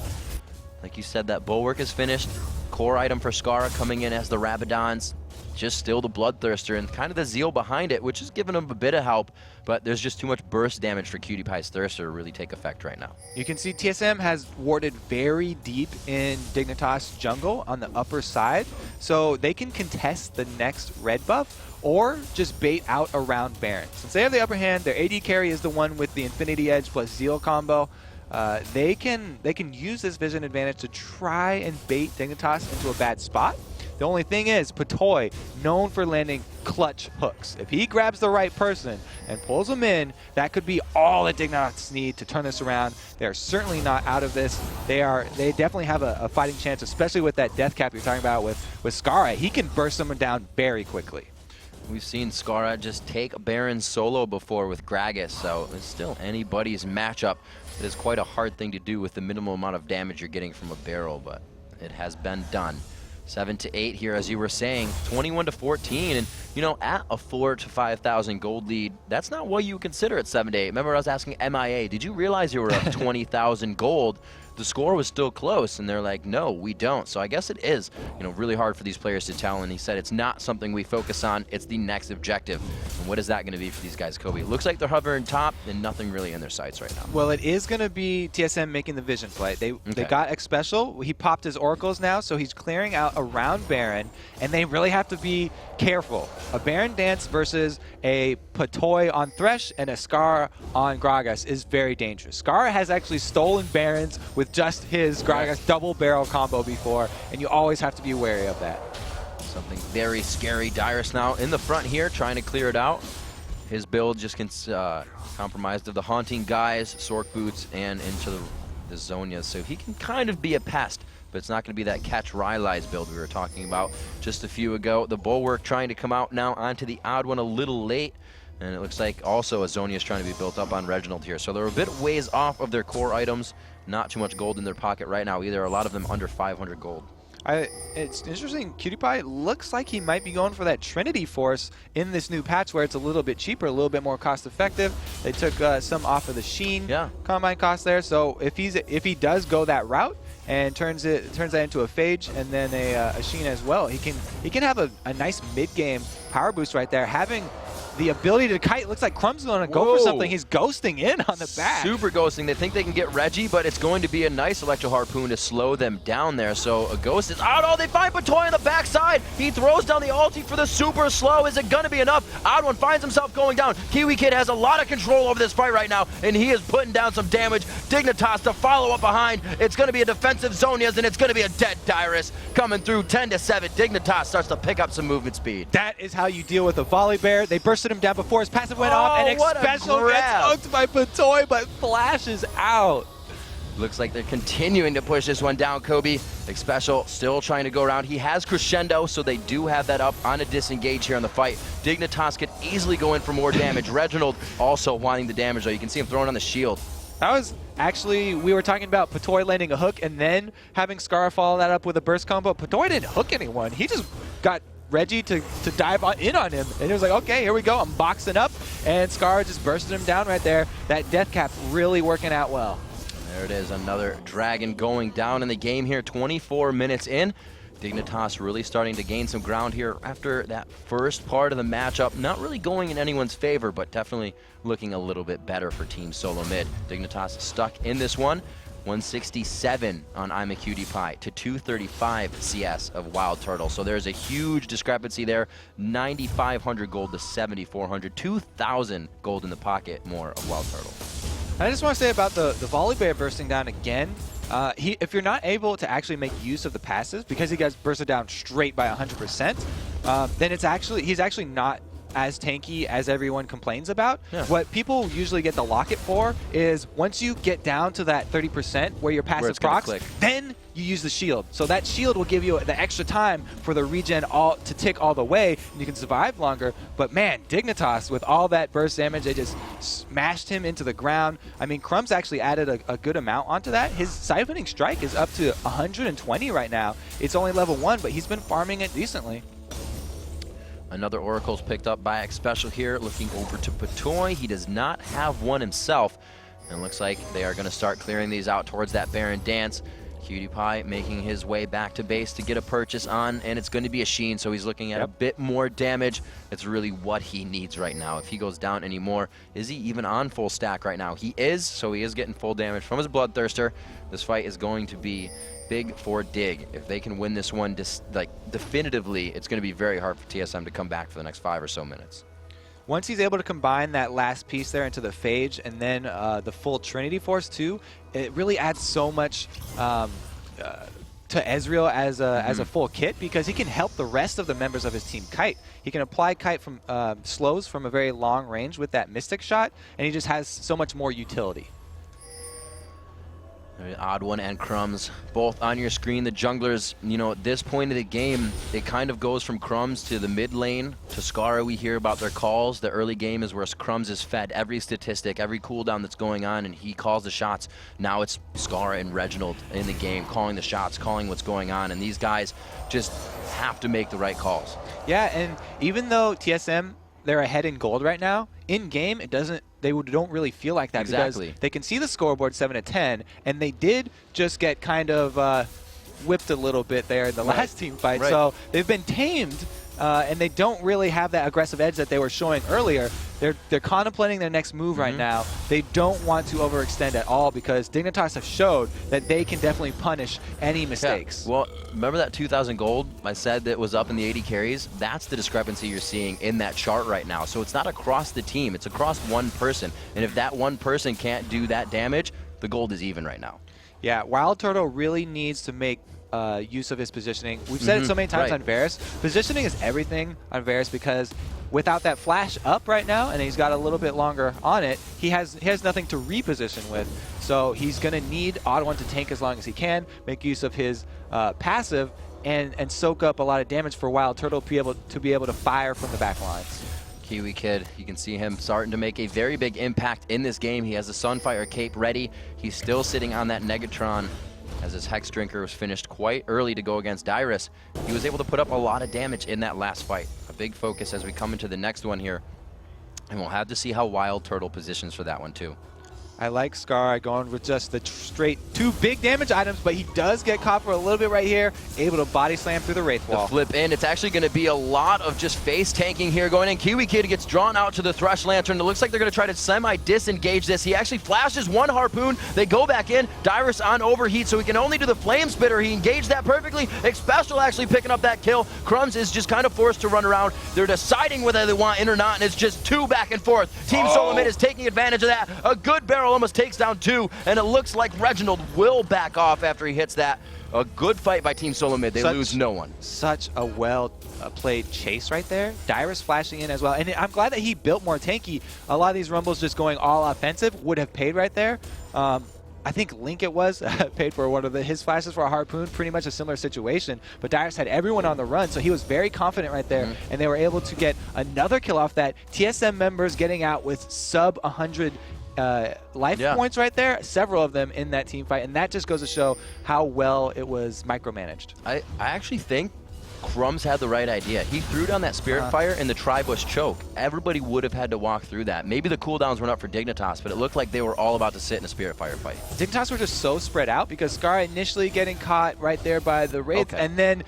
Like you said, that Bulwark is finished. Core item for Skara coming in as the Rabadons. Just still the Bloodthirster and kind of the Zeal behind it, which is giving him a bit of help, but there's just too much burst damage for PewDiePie's Thirster to really take effect right now. You can see TSM has warded very deep in Dignitas jungle on the upper side, so they can contest the next red buff or just bait out around Baron. Since they have the upper hand, their AD carry is the one with the Infinity Edge plus Zeal combo. They can use this vision advantage to try and bait Dignitas into a bad spot. The only thing is, Patoy, known for landing clutch hooks. If he grabs the right person and pulls them in, that could be all that Dignitas need to turn this around. They're certainly not out of this. They definitely have a fighting chance, especially with that death cap you're talking about with Skara. He can burst someone down very quickly. We've seen Skara just take Baron solo before with Gragas, so it's still anybody's matchup. It is quite a hard thing to do with the minimal amount of damage you're getting from a barrel, but it has been done. 7 to 8 here, as you were saying, 21 to 14, and you know, at a 4,000 to 5,000 gold lead, that's not what you consider at 7 to 8. Remember, I was asking MIA, did you realize you were up 20,000 gold? The score was still close, and they're like, no, we don't. So I guess it is, you know, really hard for these players to tell, and he said it's not something we focus on, it's the next objective. And what is that going to be for these guys, Kobe? It looks like they're hovering top, and nothing really in their sights right now. Well, it is going to be TSM making the vision play. They got X Special. He popped his oracles now, so he's clearing out around Baron, and they really have to be careful. A Baron dance versus a Patoy on Thresh and a Scar on Gragas is very dangerous. Scar has actually stolen Barons with just his Gragas double barrel combo before, and you always have to be wary of that. Something very scary. Dyrus now in the front here, trying to clear it out. His build just compromised of the Haunting Guys, Sork Boots, and into the Zonias, so he can kind of be a pest, but it's not going to be that catch Rylai's build we were talking about just a few ago. The Bulwark trying to come out now onto the odd one a little late, and it looks like also a Zonia is trying to be built up on Reginald here. So they're a bit ways off of their core items. Not too much gold in their pocket right now either. A lot of them under 500 gold. It's interesting. PewDiePie looks like he might be going for that Trinity Force in this new patch where it's a little bit cheaper, a little bit more cost effective. They took some off of the Sheen combine cost there. So if he does go that route and turns that into a Phage and then a Sheen as well, he can have a nice mid game power boost right there. Having the ability to kite. Looks like Crumb's going to go for something. He's ghosting in on the back. Super ghosting. They think they can get Reggie, but it's going to be a nice Electro Harpoon to slow them down there. So a ghost is out. Oh, they find Patoy on the backside. He throws down the ulti for the super slow. Is it going to be enough? Odd One finds himself going down. Kiwi Kid has a lot of control over this fight right now, and he is putting down some damage. Dignitas to follow up behind. It's going to be a defensive Zonias, and it's going to be a dead Dyrus coming through 10 to 7. Dignitas starts to pick up some movement speed. That is how you deal with a volley bear. They bursted him down before his passive went off, and X-Special gets hooked by Patoy, but flashes out. Looks like they're continuing to push this one down, Kobe. X-Special still trying to go around. He has Crescendo, so they do have that up on a disengage here in the fight. Dignitas could easily go in for more damage. Reginald also wanting the damage, though. You can see him throwing on the shield. That was actually, we were talking about Patoy landing a hook and then having Scar follow that up with a burst combo. Patoy didn't hook anyone. He just got Reggie to dive in on him. And it was like, okay, here we go. I'm boxing up. And Scar just bursted him down right there. That death cap really working out well. There it is, another Dragon going down in the game here, 24 minutes in. Dignitas really starting to gain some ground here after that first part of the matchup. Not really going in anyone's favor, but definitely looking a little bit better for Team Solo Mid. Dignitas stuck in this one. 167 on I'm a Cutie Pie to 235 CS of Wild Turtle. So there's a huge discrepancy there. 9,500 gold to 7,400. 2,000 gold in the pocket more of Wild Turtle. I just want to say about the volley bear bursting down again. If you're not able to actually make use of the passes because he gets bursted down straight by 100%, then he's actually not as tanky as everyone complains about. Yeah. What people usually get the locket for is once you get down to that 30% where your passive procs, then you use the shield. So that shield will give you the extra time for the regen to tick all the way, and you can survive longer. But man, Dignitas, with all that burst damage, they just smashed him into the ground. I mean, Crumbs actually added a good amount onto that. His siphoning strike is up to 120 right now. It's only level 1, but he's been farming it decently. Another Oracle's picked up by X Special here, looking over to Patoy. He does not have one himself, and looks like they are going to start clearing these out towards that Baron Dance. Cutie Pie making his way back to base to get a purchase on, and it's going to be a Sheen, so he's looking at a bit more damage. It's really what he needs right now. If he goes down anymore, is he even on full stack right now? He is, so he is getting full damage from his Bloodthirster. This fight is going to be big for Dig. If they can win this one definitively, it's going to be very hard for TSM to come back for the next 5 or so minutes. Once he's able to combine that last piece there into the Phage and then the full Trinity Force too, it really adds so much to Ezreal as a full kit, because he can help the rest of the members of his team kite. He can apply kite from slows from a very long range with that Mystic shot, and he just has so much more utility. Odd One and Crumbs both on your screen. The junglers, you know, at this point of the game, it kind of goes from Crumbs to the mid lane to Scara. We hear about their calls. The early game is where Crumbs is fed every statistic, every cooldown that's going on, and he calls the shots. Now it's Scara and Reginald in the game calling the shots, calling what's going on, and these guys just have to make the right calls. Yeah, and even though TSM, they're ahead in gold right now, in game they don't really feel like that, because they can see the scoreboard 7-10, and they did just get kind of whipped a little bit there in the last team fight. So they've been tamed, and they don't really have that aggressive edge that they were showing earlier. They're contemplating their next move right now. They don't want to overextend at all, because Dignitas have showed that they can definitely punish any mistakes. Yeah. Well, remember that 2,000 gold I said that was up in the 80 carries? That's the discrepancy you're seeing in that chart right now. So it's not across the team, it's across one person. And if that one person can't do that damage, the gold is even right now. Yeah, Wild Turtle really needs to make use of his positioning. We've said it so many times on Varus. Positioning is everything on Varus, because without that flash up right now, and he's got a little bit longer on it, he has nothing to reposition with. So he's going to need Odd One to tank as long as he can, make use of his passive, and soak up a lot of damage for Wild Turtle to be able to fire from the back lines. Kiwi Kid, you can see him starting to make a very big impact in this game. He has the Sunfire cape ready. He's still sitting on that Negatron, as his Hex Drinker was finished quite early to go against Dyrus. He was able to put up a lot of damage in that last fight. A big focus as we come into the next one here. And we'll have to see how Wild Turtle positions for that one too. I like Scar going with just the straight 2 big damage items, but he does get caught for a little bit right here, able to body slam through the Wraith Wall. The flip in, it's actually going to be a lot of just face tanking here going in. Kiwi Kid gets drawn out to the Thresh Lantern. It looks like they're going to try to semi-disengage this. He actually flashes one harpoon. They go back in. Dyrus on overheat, so he can only do the Flame Spitter. He engaged that perfectly. Xpecial actually picking up that kill. Crumbs is just kind of forced to run around. They're deciding whether they want in or not, and it's just 2 back and forth. Team Solo Mid is taking advantage of that. A good barrel almost takes down 2, and it looks like Reginald will back off after he hits that. A good fight by Team Solo Mid. They lose no one. Such a well-played chase right there. Dyrus flashing in as well. And I'm glad that he built more tanky. A lot of these Rumbles just going all offensive would have paid right there. I think Link paid for one of his flashes for a harpoon, pretty much a similar situation. But Dyrus had everyone on the run, so he was very confident right there. And they were able to get another kill off that. TSM members getting out with sub 100 life points right there, several of them in that team fight, and that just goes to show how well it was micromanaged. I actually think Crumbs had the right idea. He threw down that Spirit Fire and the Tri-Bush Choke. Everybody would have had to walk through that. Maybe the cooldowns weren't up for Dignitas, but it looked like they were all about to sit in a Spirit Fire fight. Dignitas were just so spread out because Scar initially getting caught right there by the Wraith, and then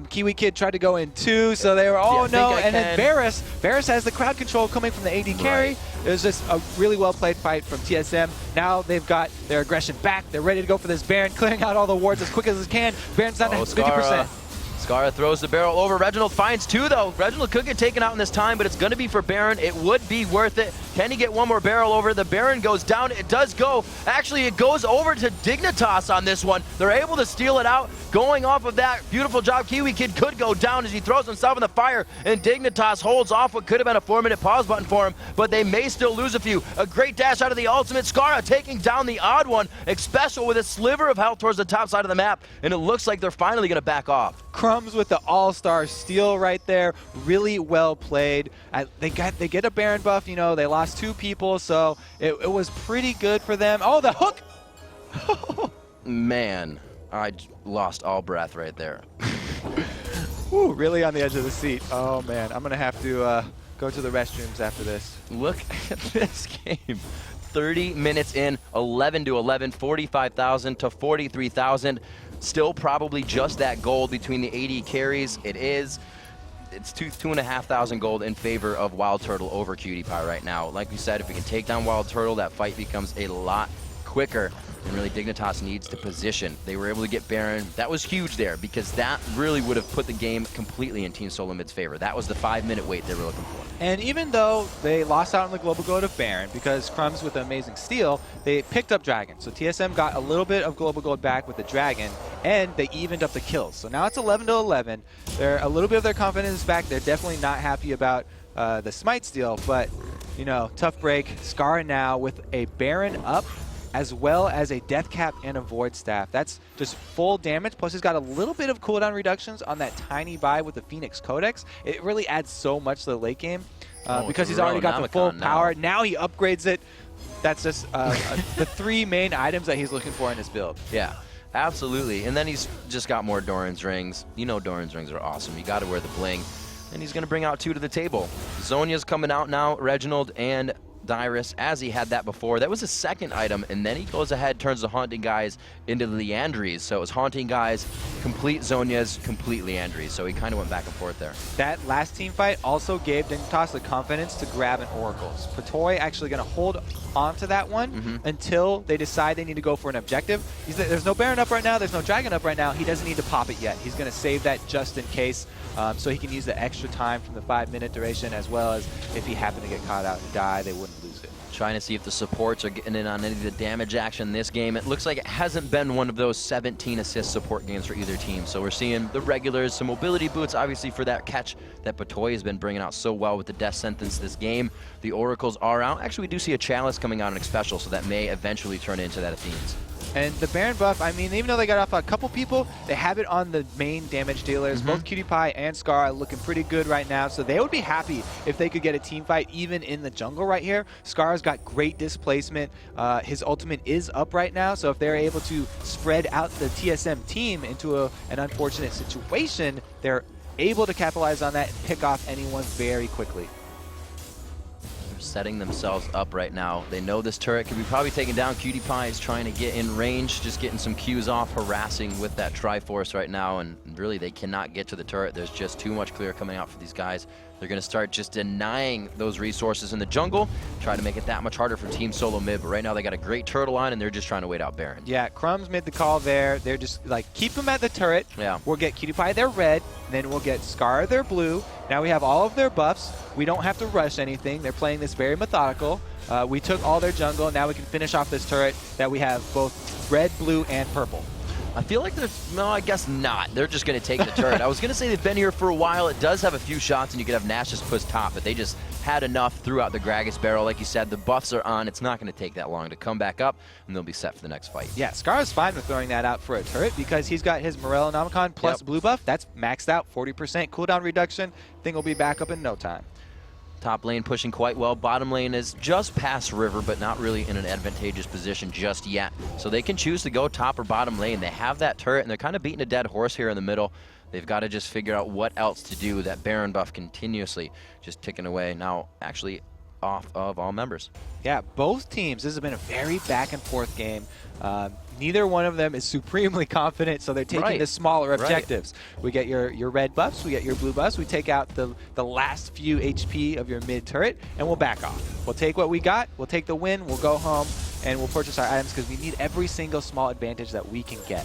Kiwi Kid tried to go in too, so they were, and then Varus has the crowd control coming from the AD carry. It was just a really well-played fight from TSM. Now they've got their aggression back. They're ready to go for this Baron, clearing out all the wards as quick as they can. Baron's down to 50%. Skara throws the barrel over. Reginald finds 2, though. Reginald could get taken out in this time, but it's going to be for Baron. It would be worth it. Can he get one more barrel over? The Baron goes down. It does go. Actually, it goes over to Dignitas on this one. They're able to steal it out. Going off of that beautiful job, Kiwi Kid could go down as he throws himself in the fire, and Dignitas holds off what could have been a 4-minute pause button for him, but they may still lose a few. A great dash out of the ultimate. Skara taking down the odd one. Expecial with a sliver of health towards the top side of the map, and it looks like they're finally going to back off. Crumbs with the all-star steal right there. Really well played. They get a Baron buff. You know, they lost 2 people, so it was pretty good for them. Oh, the hook! Man, I lost all breath right there. Ooh, really on the edge of the seat. Oh, man. I'm going to have to go to the restrooms after this. Look at this game. 30 minutes in, 11-11, 45,000 to 43,000. Still probably just that gold between the AD carries. It's 2,500 gold in favor of Wild Turtle over Cutie Pie right now. Like we said, if we can take down Wild Turtle, that fight becomes a lot quicker. And really, Dignitas needs to position. They were able to get Baron. That was huge there because that really would have put the game completely in Team Solo Mid's favor. That was the 5-minute wait they were looking for. And even though they lost out on the global gold of Baron, because Crumbs with an amazing steal, they picked up Dragon. So TSM got a little bit of global gold back with the Dragon, and they evened up the kills. So now it's 11-11. They're a little bit of their confidence back. They're definitely not happy about the Smite steal, but, you know, tough break. Skara now with a Baron up, as well as a Death Cap and a Void Staff. That's just full damage, plus he's got a little bit of cooldown reductions on that tiny buy with the Phoenix Codex. It really adds so much to the late game because he's already got the full power. Now he upgrades it. That's just the 3 main items that he's looking for in his build. Yeah, absolutely. And then he's just got more Doran's rings. You know Doran's rings are awesome. You got to wear the bling. And he's going to bring out 2 to the table. Zonya's coming out now, Reginald and Dyrus, as he had that before. That was his second item, and then he goes ahead, turns the Haunting Guys into the Leandries. So it was Haunting Guys, complete Zonya's, complete Leandries. So he kind of went back and forth there. That last team fight also gave Dignitas the confidence to grab an Oracles. Patoy actually going to hold onto that one until they decide they need to go for an objective. There's no Baron up right now, there's no Dragon up right now. He doesn't need to pop it yet. He's going to save that just in case, so he can use the extra time from the 5-minute duration, as well as if he happened to get caught out and die, they wouldn't lose it. Trying to see if the supports are getting in on any of the damage action in this game. It looks like it hasn't been one of those 17 assist support games for either team. So we're seeing the regulars, some mobility boots, obviously for that catch that Patoy has been bringing out so well with the death sentence this game. The Oracles are out. Actually, we do see a Chalice coming out in Special, so that may eventually turn into that Athene's. And the Baron buff, I mean, even though they got off a couple people, they have it on the main damage dealers. Both Cutie Pie and Scar are looking pretty good right now, so they would be happy if they could get a team fight even in the jungle right here. Scar's got great displacement. His ultimate is up right now, so if they're able to spread out the TSM team into an unfortunate situation, they're able to capitalize on that and pick off anyone very quickly. Setting themselves up right now. They know this turret could be probably taken down. Cutie Pie is trying to get in range, just getting some Qs off, harassing with that Triforce right now, and really they cannot get to the turret. There's just too much clear coming out for these guys. They're going to start just denying those resources in the jungle, try to make it that much harder for Team Solo Mid, but right now they got a great turtle on and they're just trying to wait out Baron. Yeah, Crumbs made the call there. They're just like, keep them at the turret. Yeah. We'll get Cutie Pie their red, then we'll get Scar their blue. Now we have all of their buffs. We don't have to rush anything. They're playing this very methodical. We took all their jungle. Now we can finish off this turret that we have both red, blue, and purple. I feel like there's, no, I guess not. They're just going to take the turret. I was going to say they've been here for a while. It does have a few shots, and you could have Nash just push top, but they just had enough throughout the Gragas barrel. Like you said, the buffs are on. It's not going to take that long to come back up, and they'll be set for the next fight. Yeah, Scar's fine with throwing that out for a turret because he's got his Morellonomicon plus blue buff. That's maxed out, 40% cooldown reduction. Thing will be back up in no time. Top lane pushing quite well. Bottom lane is just past river, but not really in an advantageous position just yet. So they can choose to go top or bottom lane. They have that turret, and they're kind of beating a dead horse here in the middle. They've got to just figure out what else to do. That Baron buff continuously just ticking away. Now, actually off of all members. Yeah, both teams, this has been a very back and forth game. Neither one of them is supremely confident, so they're taking the smaller objectives. We get your red buffs, we get your blue buffs, we take out the last few HP of your mid turret, and we'll back off. We'll take what we got, we'll take the win, we'll go home, and we'll purchase our items because we need every single small advantage that we can get.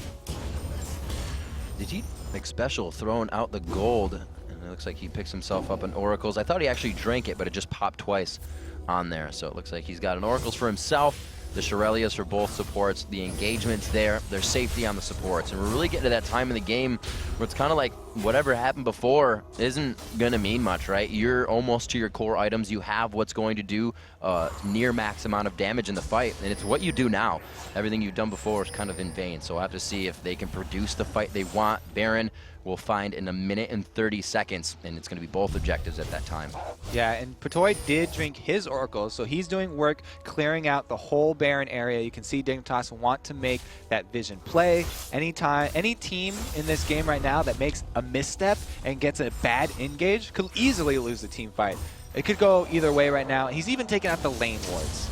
Did he make special throwing out the gold? And it looks like he picks himself up an Oracles. I thought he actually drank it, but it just popped twice on there. So it looks like he's got an Oracles for himself. The Shirelias for both supports, the engagement's there, there's safety on the supports. And we're really getting to that time in the game where it's kind of like whatever happened before isn't going to mean much, right? You're almost to your core items. You have what's going to do near max amount of damage in the fight, and it's what you do now. Everything you've done before is kind of in vain, so we'll have to see if they can produce the fight they want. Baron will find in 1 minute and 30 seconds, and it's going to be both objectives at that time. Yeah, and Patoy did drink his Oracles, so he's doing work clearing out the whole Baron area. You can see Dignitas want to make that vision play. Any team in this game right now that makes a misstep and gets a bad engage could easily lose the team fight. It could go either way right now. He's even taking out the lane wards.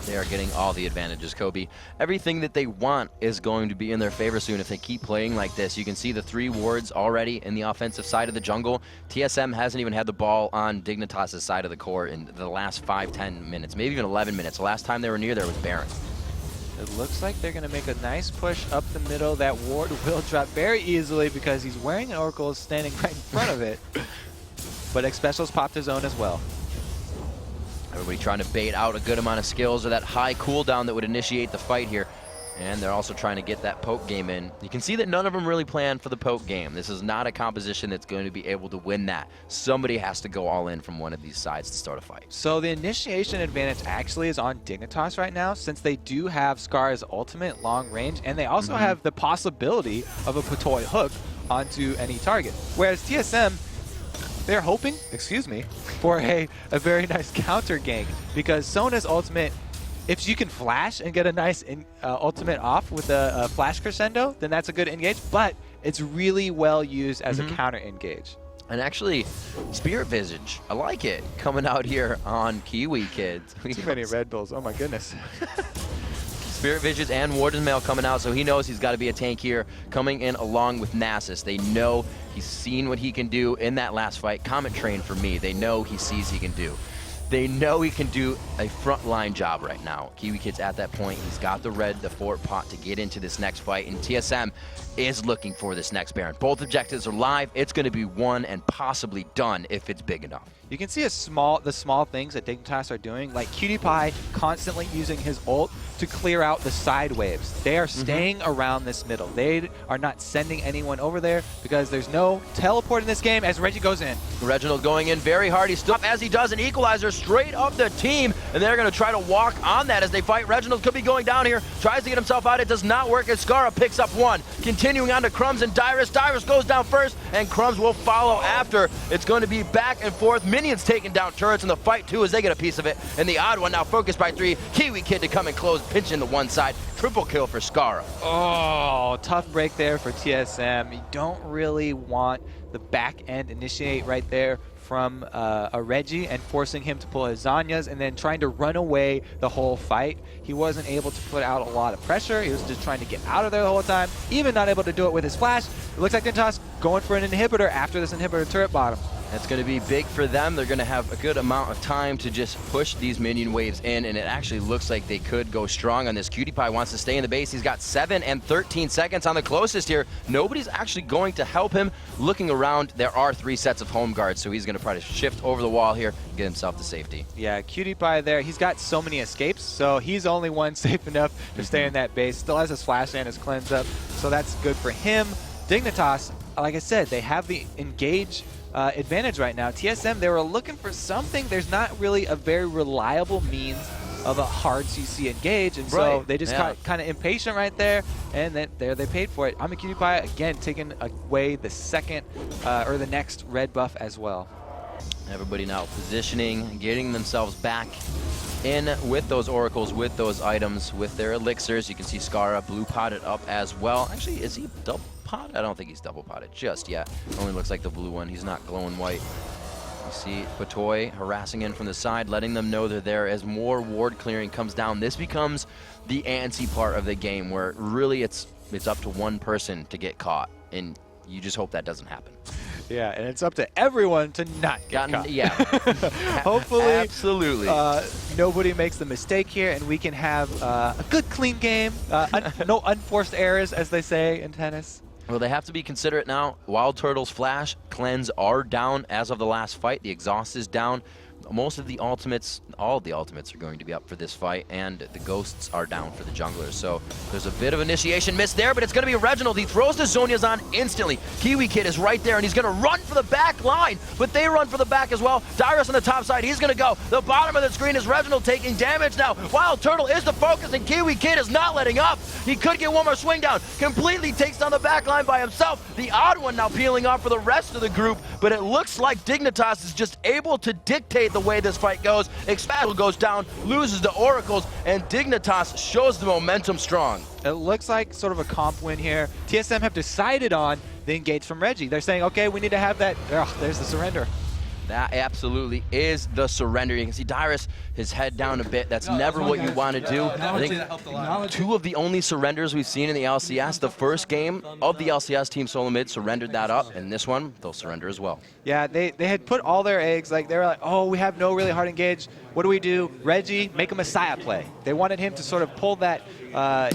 They are getting all the advantages, Kobe. Everything that they want is going to be in their favor soon if they keep playing like this. You can see the 3 wards already in the offensive side of the jungle. TSM hasn't even had the ball on Dignitas' side of the court in the last 5-10 minutes, maybe even 11 minutes. The last time they were near there was Baron. It looks like they're going to make a nice push up the middle. That ward will drop very easily because he's wearing an Oracle standing right in front of it. But X-Specials popped his own as well. Everybody trying to bait out a good amount of skills or that high cooldown that would initiate the fight here. And they're also trying to get that poke game in. You can see that none of them really planned for the poke game. This is not a composition that's going to be able to win that. Somebody has to go all in from one of these sides to start a fight. So the initiation advantage actually is on Dignitas right now, since they do have Scar's ultimate long range, and they also have the possibility of a Patoy hook onto any target. Whereas TSM, they're hoping, for a very nice counter gank, because Sona's ultimate, if you can flash and get a nice ultimate off with a flash crescendo, then that's a good engage, but it's really well used as a counter engage. And actually, Spirit Visage, I like it, coming out here on Kiwi Kids. Too many Red Bulls, oh my goodness. Spirit Visage and Warden's Mail coming out, so he knows he's got to be a tank here, coming in along with Nasus. They know he's seen what he can do in that last fight. Comet Train for me, they know he sees he can do. They know he can do a frontline job right now. Kiwi Kid's at that point. He's got the red, the fort pot to get into this next fight, and TSM is looking for this next Baron. Both objectives are live. It's going to be won and possibly done if it's big enough. You can see the small things that Dignitas are doing, like Cutie Pie constantly using his ult to clear out the side waves. They are staying around this middle. They are not sending anyone over there because there's no teleport in this game as Reggie goes in. Reginald going in very hard. He's still up as he does an equalizer straight up the team, and they're going to try to walk on that as they fight. Reginald could be going down here, tries to get himself out. It does not work as Skara picks up one. Continuing on to Crumbs and Dyrus. Dyrus goes down first, and Crumbs will follow after. It's going to be back and forth. Minions taking down turrets in the fight too as they get a piece of it. And the odd one now focused by 3. Kiwi Kid to come and close, pinching the one side. Triple kill for Skara. Oh, tough break there for TSM. You don't really want the back end initiate right there from a Reggie and forcing him to pull his Zanyas and then trying to run away the whole fight. He wasn't able to put out a lot of pressure. He was just trying to get out of there the whole time, even not able to do it with his flash. It looks like Dignitas going for an inhibitor after this inhibitor turret bottom. That's going to be big for them. They're going to have a good amount of time to just push these minion waves in, and it actually looks like they could go strong on this. Cutie Pie wants to stay in the base. He's got 7 and 13 seconds on the closest here. Nobody's actually going to help him. Looking around, there are 3 sets of home guards, so he's going to try to shift over the wall here and get himself to safety. Yeah, Cutie Pie there. He's got so many escapes, so he's only one safe enough to stay in that base. Still has his flash and his cleanse up, so that's good for him. Dignitas, like I said, they have the engage advantage right now. TSM, they were looking for something. There's not really a very reliable means of a hard CC engage, and so they just got kind of impatient right there, and then there they paid for it. I'm a Cutie Pie, again, taking away the second or the next red buff as well. Everybody now positioning, getting themselves back in with those oracles, with those items, with their elixirs. You can see Skara blue potted up as well. Actually, is he double potted? I don't think he's double potted just yet. Only looks like the blue one. He's not glowing white. You see Patoy harassing in from the side, letting them know they're there as more ward clearing comes down. This becomes the antsy part of the game where really it's up to one person to get caught, and you just hope that doesn't happen. Yeah, and it's up to everyone to not get caught. Yeah. Hopefully, absolutely. Nobody makes the mistake here, and we can have a good, clean game. No unforced errors, as they say in tennis. Well, they have to be considerate now. Wild Turtle's Flash, Cleanse are down as of the last fight. The Exhaust is down. Most of the ultimates, all of the ultimates are going to be up for this fight, and the Ghosts are down for the junglers. So there's a bit of initiation miss there, but it's going to be Reginald. He throws the Zhonya's on instantly. Kiwi Kid is right there, and he's going to run for the back line, but they run for the back as well. Dyrus on the top side, he's going to go. The bottom of the screen is Reginald taking damage now. Wild Turtle is the focus, and Kiwi Kid is not letting up. He could get one more swing down. Completely takes down the back line by himself. The odd one now peeling off for the rest of the group, but it looks like Dignitas is just able to dictate the way this fight goes. Xpatl goes down, loses the Oracles, and Dignitas shows the momentum strong. It looks like sort of a comp win here. TSM have decided on the engage from Reggie. They're saying, okay, we need to have that. Oh, there's the surrender. That absolutely is the surrender. You can see Dyrus, his head down a bit. That's never what you want to do. I think two of the only surrenders we've seen in the LCS. The first game of the LCS Team Solo Mid surrendered that up, and this one, they'll surrender as well. Yeah, they had put all their eggs, like they were like, oh, we have no really hard engage. What do? Reggie, make a Messiah play. They wanted him to sort of pull that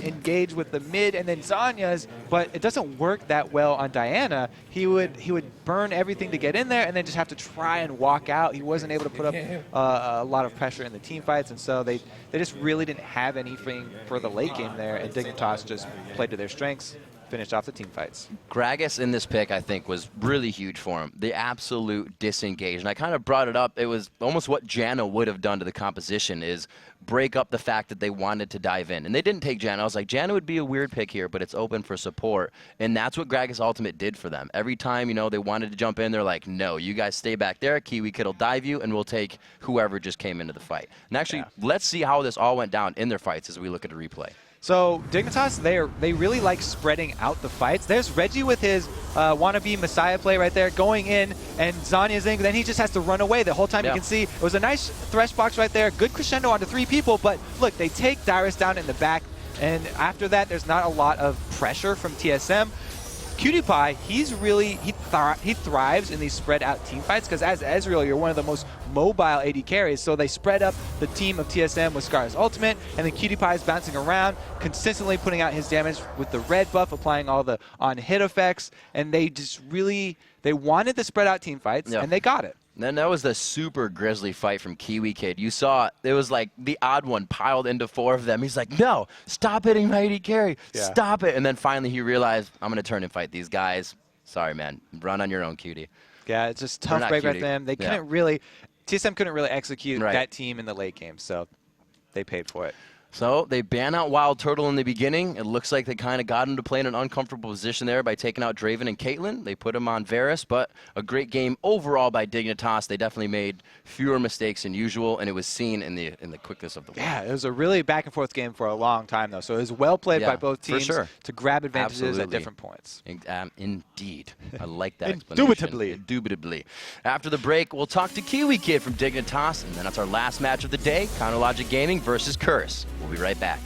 engage with the mid and then Zanya's, but it doesn't work that well on Diana. He would burn everything to get in there and then just have to try and walk out. He wasn't able to put up a lot of pressure in the team fights, and so they just really didn't have anything for the late game there, and Dignitas just played to their strengths, finished off the team fights. Gragas in this pick, I think, was really huge for him. The absolute disengage. And I kind of brought it up. It was almost what Janna would have done to the composition, is break up the fact that they wanted to dive in. And they didn't take Janna. I was like, Janna would be a weird pick here, but it's open for support. And that's what Gragas Ultimate did for them. Every time, they wanted to jump in, they're like, no, you guys stay back there. Kiwi Kid will dive you, and we'll take whoever just came into the fight. And actually, let's see how this all went down in their fights as we look at a replay. So Dignitas, they really like spreading out the fights. There's Reggie with his wannabe Messiah play right there, going in, and Zanya's in. Then he just has to run away the whole time. You can see it was a nice thresh box right there. Good crescendo onto 3 people, but look, they take Dyrus down in the back, and after that, there's not a lot of pressure from TSM. Cutie Pie, he thrives in these spread out team fights because as Ezreal, you're one of the most mobile AD carries. So they spread up the team of TSM with Scar's ultimate, and then Cutie Pie is bouncing around, consistently putting out his damage with the red buff, applying all the on-hit effects, and they just really, they wanted the spread out team fights, and they got it. Then that was the super grisly fight from Kiwi Kid. You saw it was like the odd one piled into 4 of them. He's like, no, stop hitting my AD carry. Stop it. And then finally he realized, I'm going to turn and fight these guys. Sorry, man. Run on your own, Cutie. Yeah, it's just tough break right them. They couldn't really, TSM couldn't really execute that team in the late game, so they paid for it. So they ban out Wild Turtle in the beginning. It looks like they kind of got him to play in an uncomfortable position there by taking out Draven and Caitlyn. They put him on Varus, but a great game overall by Dignitas. They definitely made fewer mistakes than usual, and it was seen in the quickness of the game. Yeah, it was a really back and forth game for a long time, though. So it was well played by both teams to grab advantages at different points. Indeed. I like that Indubitably. Indubitably. After the break, we'll talk to Kiwi Kid from Dignitas, and then that's our last match of the day, Counterlogic Gaming versus Curse. We'll be right back.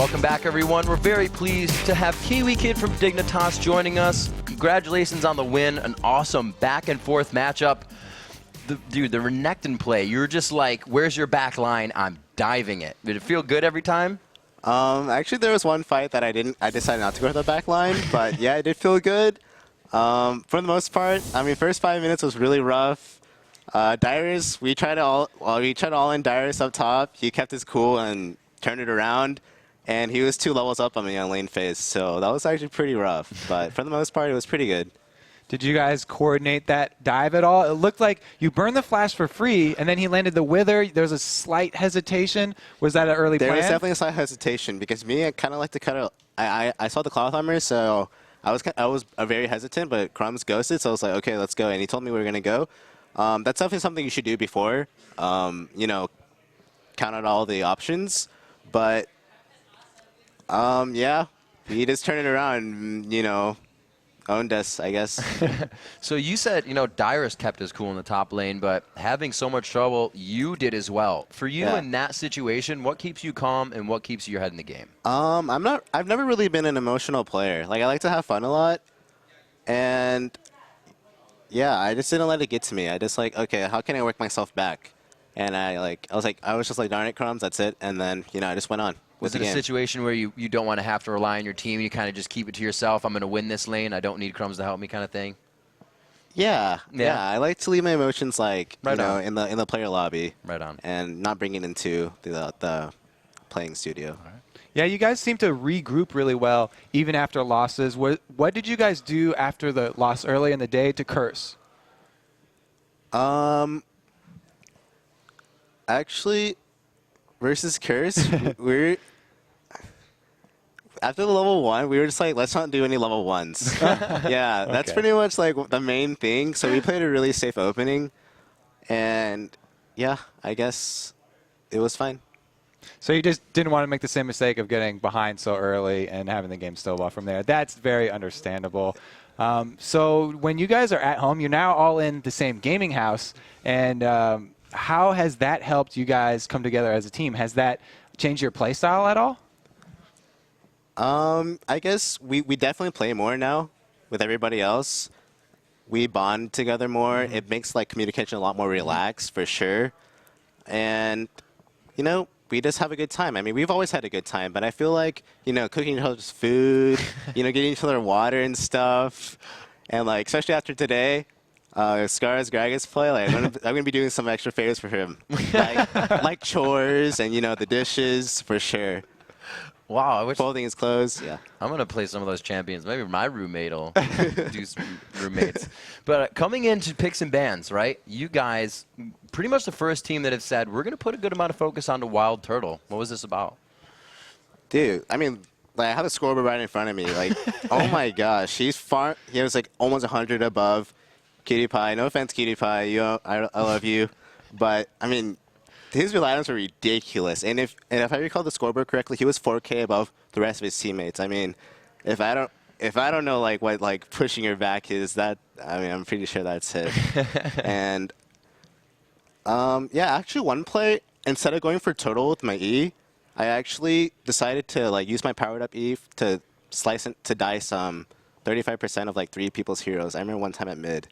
Welcome back, everyone. We're very pleased to have Kiwi Kid from Dignitas joining us. Congratulations on the win. An awesome back-and-forth matchup. Dude, the Renekton play, you were just like, where's your back line? I'm diving it. Did it feel good every time? Actually, there was one fight that I decided not to go to the back line, but yeah, it did feel good. For the most part, I mean, first 5 minutes was really rough. Dyrus, we tried all in Dyrus up top. He kept his cool and turned it around, and he was 2 levels up on me on lane phase, so that was actually pretty rough. But for the most part, it was pretty good. Did you guys coordinate that dive at all? It looked like you burned the flash for free, and then he landed the wither. There was a slight hesitation. Was that an early plan? There was definitely a slight hesitation because me, I kind of like to cut it. I saw the cloth armor, so I was very hesitant, but Crumbs ghosted, so I was like, okay, let's go. And he told me we were gonna go. That's definitely something you should do before. You know, count out all the options. But yeah, he just turned it around. You know. Owned us, I guess. So you said, you know, Dyrus kept his cool in the top lane, but having so much trouble, you did as well. For you in that situation, what keeps you calm and what keeps your head in the game? I've never really been an emotional player. Like, I like to have fun a lot. And yeah, I just didn't let it get to me. I just like, okay, how can I work myself back? And I was just like, darn it, Crumbs, that's it. And then, you know, I just went on. Was it a situation where you don't want to have to rely on your team? You kind of just keep it to yourself. I'm going to win this lane. I don't need Crumbs to help me, kind of thing. Yeah. I like to leave my emotions like right you know on. in the player lobby. Right on. And not bring it into the playing studio. Right. Yeah, you guys seem to regroup really well even after losses. What did you guys do after the loss early in the day to curse? Actually, versus curse, we're. After the level 1, we were just like, let's not do any level 1s. Yeah, that's pretty much like the main thing. So we played a really safe opening. And yeah, I guess it was fine. So you just didn't want to make the same mistake of getting behind so early and having the game snowball from there. That's very understandable. So when you guys are at home, you're now all in the same gaming house. And how has that helped you guys come together as a team? Has that changed your play style at all? I guess we definitely play more now with everybody else. We bond together more. It makes like communication a lot more relaxed for sure. And, you know, we just have a good time. I mean, we've always had a good time, but I feel like, you know, cooking each other's food, you know, getting each other water and stuff. And like, especially after today, Scar's Gragas play, like, I'm gonna be doing some extra favors for him. like chores and, you know, the dishes for sure. Wow, I wish folding his clothes. Yeah, I'm gonna play some of those champions. Maybe my roommate will do some roommates. But coming into picks and bans, right? You guys, pretty much the first team that have said we're gonna put a good amount of focus onto Wild Turtle. What was this about? Dude, I mean, like I have a scoreboard right in front of me. Like, oh my gosh, he's far. He was like almost 100 above Cutie Pie. No offense, Cutie Pie. I love you, but I mean. His reliance were ridiculous, and if I recall the scoreboard correctly, he was 4K above the rest of his teammates. I mean, if I don't know like what like pushing your back is, that I mean I'm pretty sure that's it. And yeah, actually one play instead of going for turtle with my E, I actually decided to like use my powered up E to slice and to dice 35% of like 3 people's heroes. I remember one time at mid,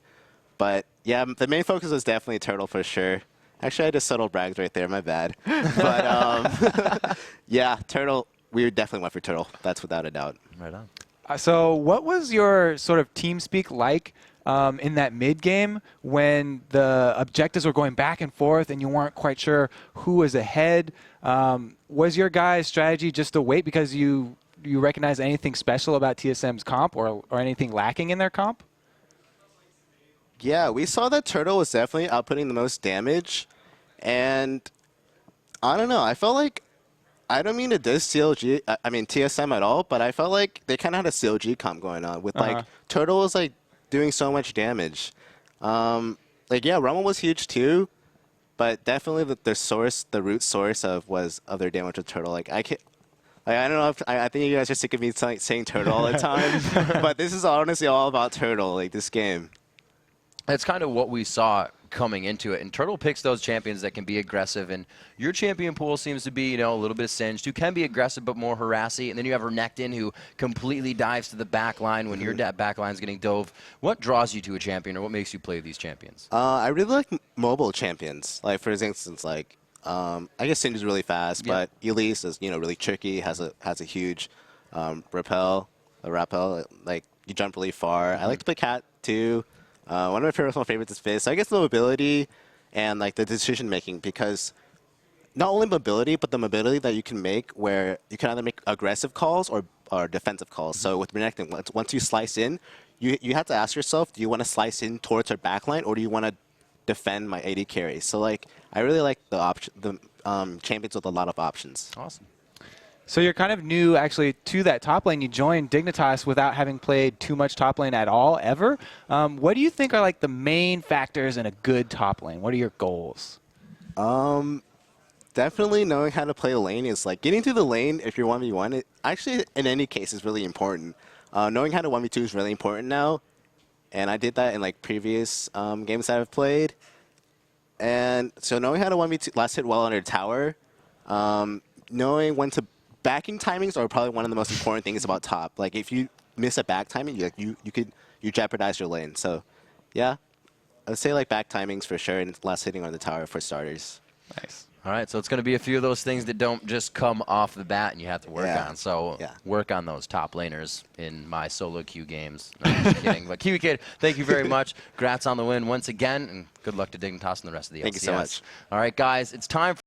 but yeah, the main focus was definitely turtle for sure. Actually, I just subtle bragged right there. My bad. But yeah, turtle. We definitely went for turtle. That's without a doubt. Right on. So what was your sort of team speak like in that mid game when the objectives were going back and forth and you weren't quite sure who was ahead? Was your guys' strategy just to wait because you recognize anything special about TSM's comp or anything lacking in their comp? Yeah, we saw that turtle was definitely outputting the most damage, and I don't know. I felt like I don't mean to diss CLG, I mean TSM at all, but I felt like they kind of had a CLG comp going on with like turtle was like doing so much damage. Like yeah, Rumble was huge too, but definitely the root source of their damage with turtle. Like I don't know if I think you guys are sick of me saying turtle all the time, but this is honestly all about turtle. Like this game. That's kind of what we saw coming into it. And Turtle picks those champions that can be aggressive, and your champion pool seems to be, a little bit singed, who can be aggressive but more harassy. And then you have Renekton, who completely dives to the back line when your back line's getting dove. What draws you to a champion, or what makes you play these champions? I really like mobile champions. Like, for instance, like, I guess Cinder's really fast, but Elise is, really tricky, has a huge rappel, like, you jump really far. I like to play Cat, too. One of my personal favorites is Fizz. So I guess the mobility and like the decision making, because not only mobility, but the mobility that you can make where you can either make aggressive calls or defensive calls. So with Renekton, once you slice in, you have to ask yourself, do you want to slice in towards her backline, or do you want to defend my AD carry? So like, I really like the champions with a lot of options. Awesome. So you're kind of new, actually, to that top lane. You joined Dignitas without having played too much top lane at all, ever. What do you think are like the main factors in a good top lane? What are your goals? Definitely knowing how to play a lane is like getting to the lane if you're 1v1. It actually, in any case, is really important. Knowing how to 1v2 is really important now, and I did that in like previous games that I've played. And so knowing how to 1v2, last hit well under tower, knowing when to backing timings are probably one of the most important things about top. Like if you miss a back timing, you jeopardize your lane. So yeah, I would say like back timings for sure, and last hitting on the tower for starters. Nice. All right, so it's going to be a few of those things that don't just come off the bat and you have to work on. So work on those top laners in my solo queue games. No, I'm just kidding. But Kiwi Kid, thank you very much. Congrats on the win once again, and good luck to Dignitas and the rest of the LCS. Thank you so much. All right, guys, it's time for